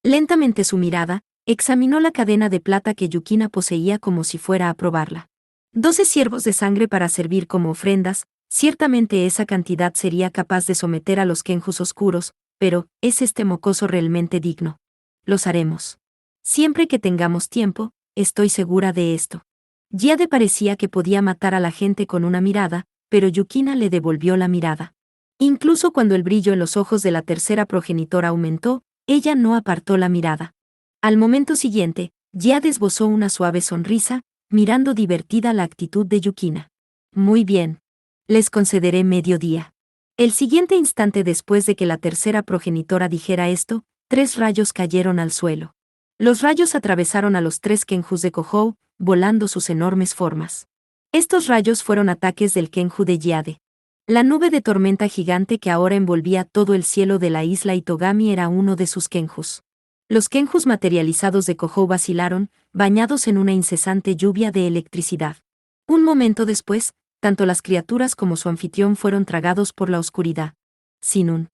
lentamente su mirada, examinó la cadena de plata que Yukina poseía como si fuera a probarla. 12 ciervos de sangre para servir como ofrendas, ciertamente esa cantidad sería capaz de someter a los Kenjus oscuros, pero, ¿es este mocoso realmente digno? Los haremos. Siempre que tengamos tiempo, estoy segura de esto. Jade parecía que podía matar a la gente con una mirada, pero Yukina le devolvió la mirada. Incluso cuando el brillo en los ojos de la tercera progenitora aumentó, ella no apartó la mirada. Al momento siguiente, Jade esbozó una suave sonrisa, mirando divertida la actitud de Yukina. Muy bien. Les concederé mediodía. El siguiente instante después de que la tercera progenitora dijera esto, 3 rayos cayeron al suelo. Los rayos atravesaron a los 3 Kenjus de Kohou, volando sus enormes formas. Estos rayos fueron ataques del Kenju de Jade. La nube de tormenta gigante que ahora envolvía todo el cielo de la isla Itogami era uno de sus Kenjus. Los Kenjus materializados de Kohou vacilaron, bañados en una incesante lluvia de electricidad. Un momento después, tanto las criaturas como su anfitrión fueron tragados por la oscuridad. Sin un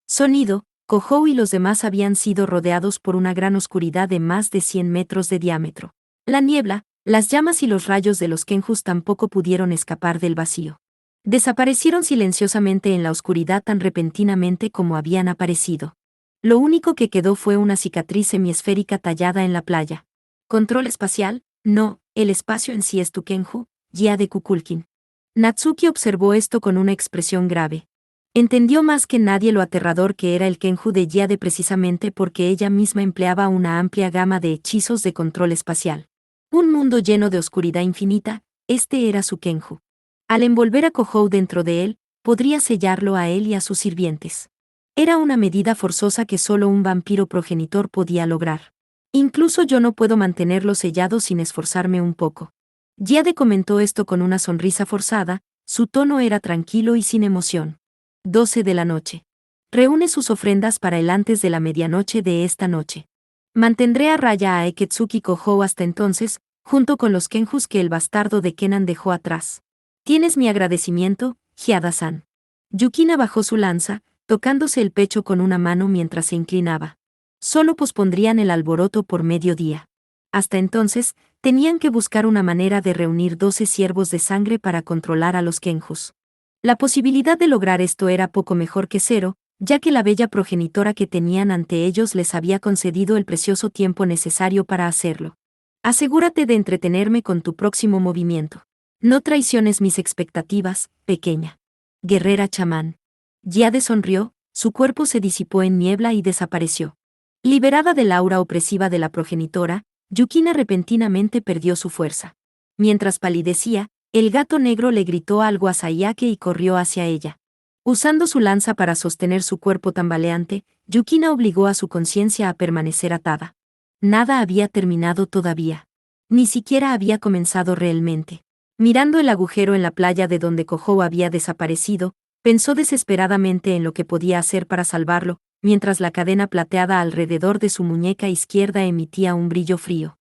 sonido, Kohou y los demás habían sido rodeados por una gran oscuridad de más de 100 metros de diámetro. La niebla, las llamas y los rayos de los Kenjus tampoco pudieron escapar del vacío. Desaparecieron silenciosamente en la oscuridad tan repentinamente como habían aparecido. Lo único que quedó fue una cicatriz semiesférica tallada en la playa. ¿Control espacial? No, el espacio en sí es tu Kenju, Jade Kukulkin. Natsuki observó esto con una expresión grave. Entendió más que nadie lo aterrador que era el Kenju de Jade precisamente porque ella misma empleaba una amplia gama de hechizos de control espacial. Un mundo lleno de oscuridad infinita, este era su Kenju. Al envolver a Kohou dentro de él, podría sellarlo a él y a sus sirvientes. Era una medida forzosa que solo un vampiro progenitor podía lograr. Incluso yo no puedo mantenerlo sellado sin esforzarme un poco. Jade comentó esto con una sonrisa forzada, su tono era tranquilo y sin emoción. 12 de la noche. Reúne sus ofrendas para el antes de la medianoche de esta noche. Mantendré a raya a Eketsuki Kohou hasta entonces, junto con los Kenjus que el bastardo de Kenan dejó atrás. Tienes mi agradecimiento, Hiada-san. Yukina bajó su lanza, tocándose el pecho con una mano mientras se inclinaba. Solo pospondrían el alboroto por mediodía. Hasta entonces, tenían que buscar una manera de reunir 12 ciervos de sangre para controlar a los Kenjus. La posibilidad de lograr esto era poco mejor que cero, ya que la bella progenitora que tenían ante ellos les había concedido el precioso tiempo necesario para hacerlo. Asegúrate de entretenerme con tu próximo movimiento. No traiciones mis expectativas, pequeña guerrera chamán. Jade sonrió, su cuerpo se disipó en niebla y desapareció. Liberada del aura opresiva de la progenitora, Yukina repentinamente perdió su fuerza. Mientras palidecía, el gato negro le gritó algo a Sayake y corrió hacia ella. Usando su lanza para sostener su cuerpo tambaleante, Yukina obligó a su conciencia a permanecer atada. Nada había terminado todavía. Ni siquiera había comenzado realmente. Mirando el agujero en la playa de donde Kohou había desaparecido, pensó desesperadamente en lo que podía hacer para salvarlo, mientras la cadena plateada alrededor de su muñeca izquierda emitía un brillo frío.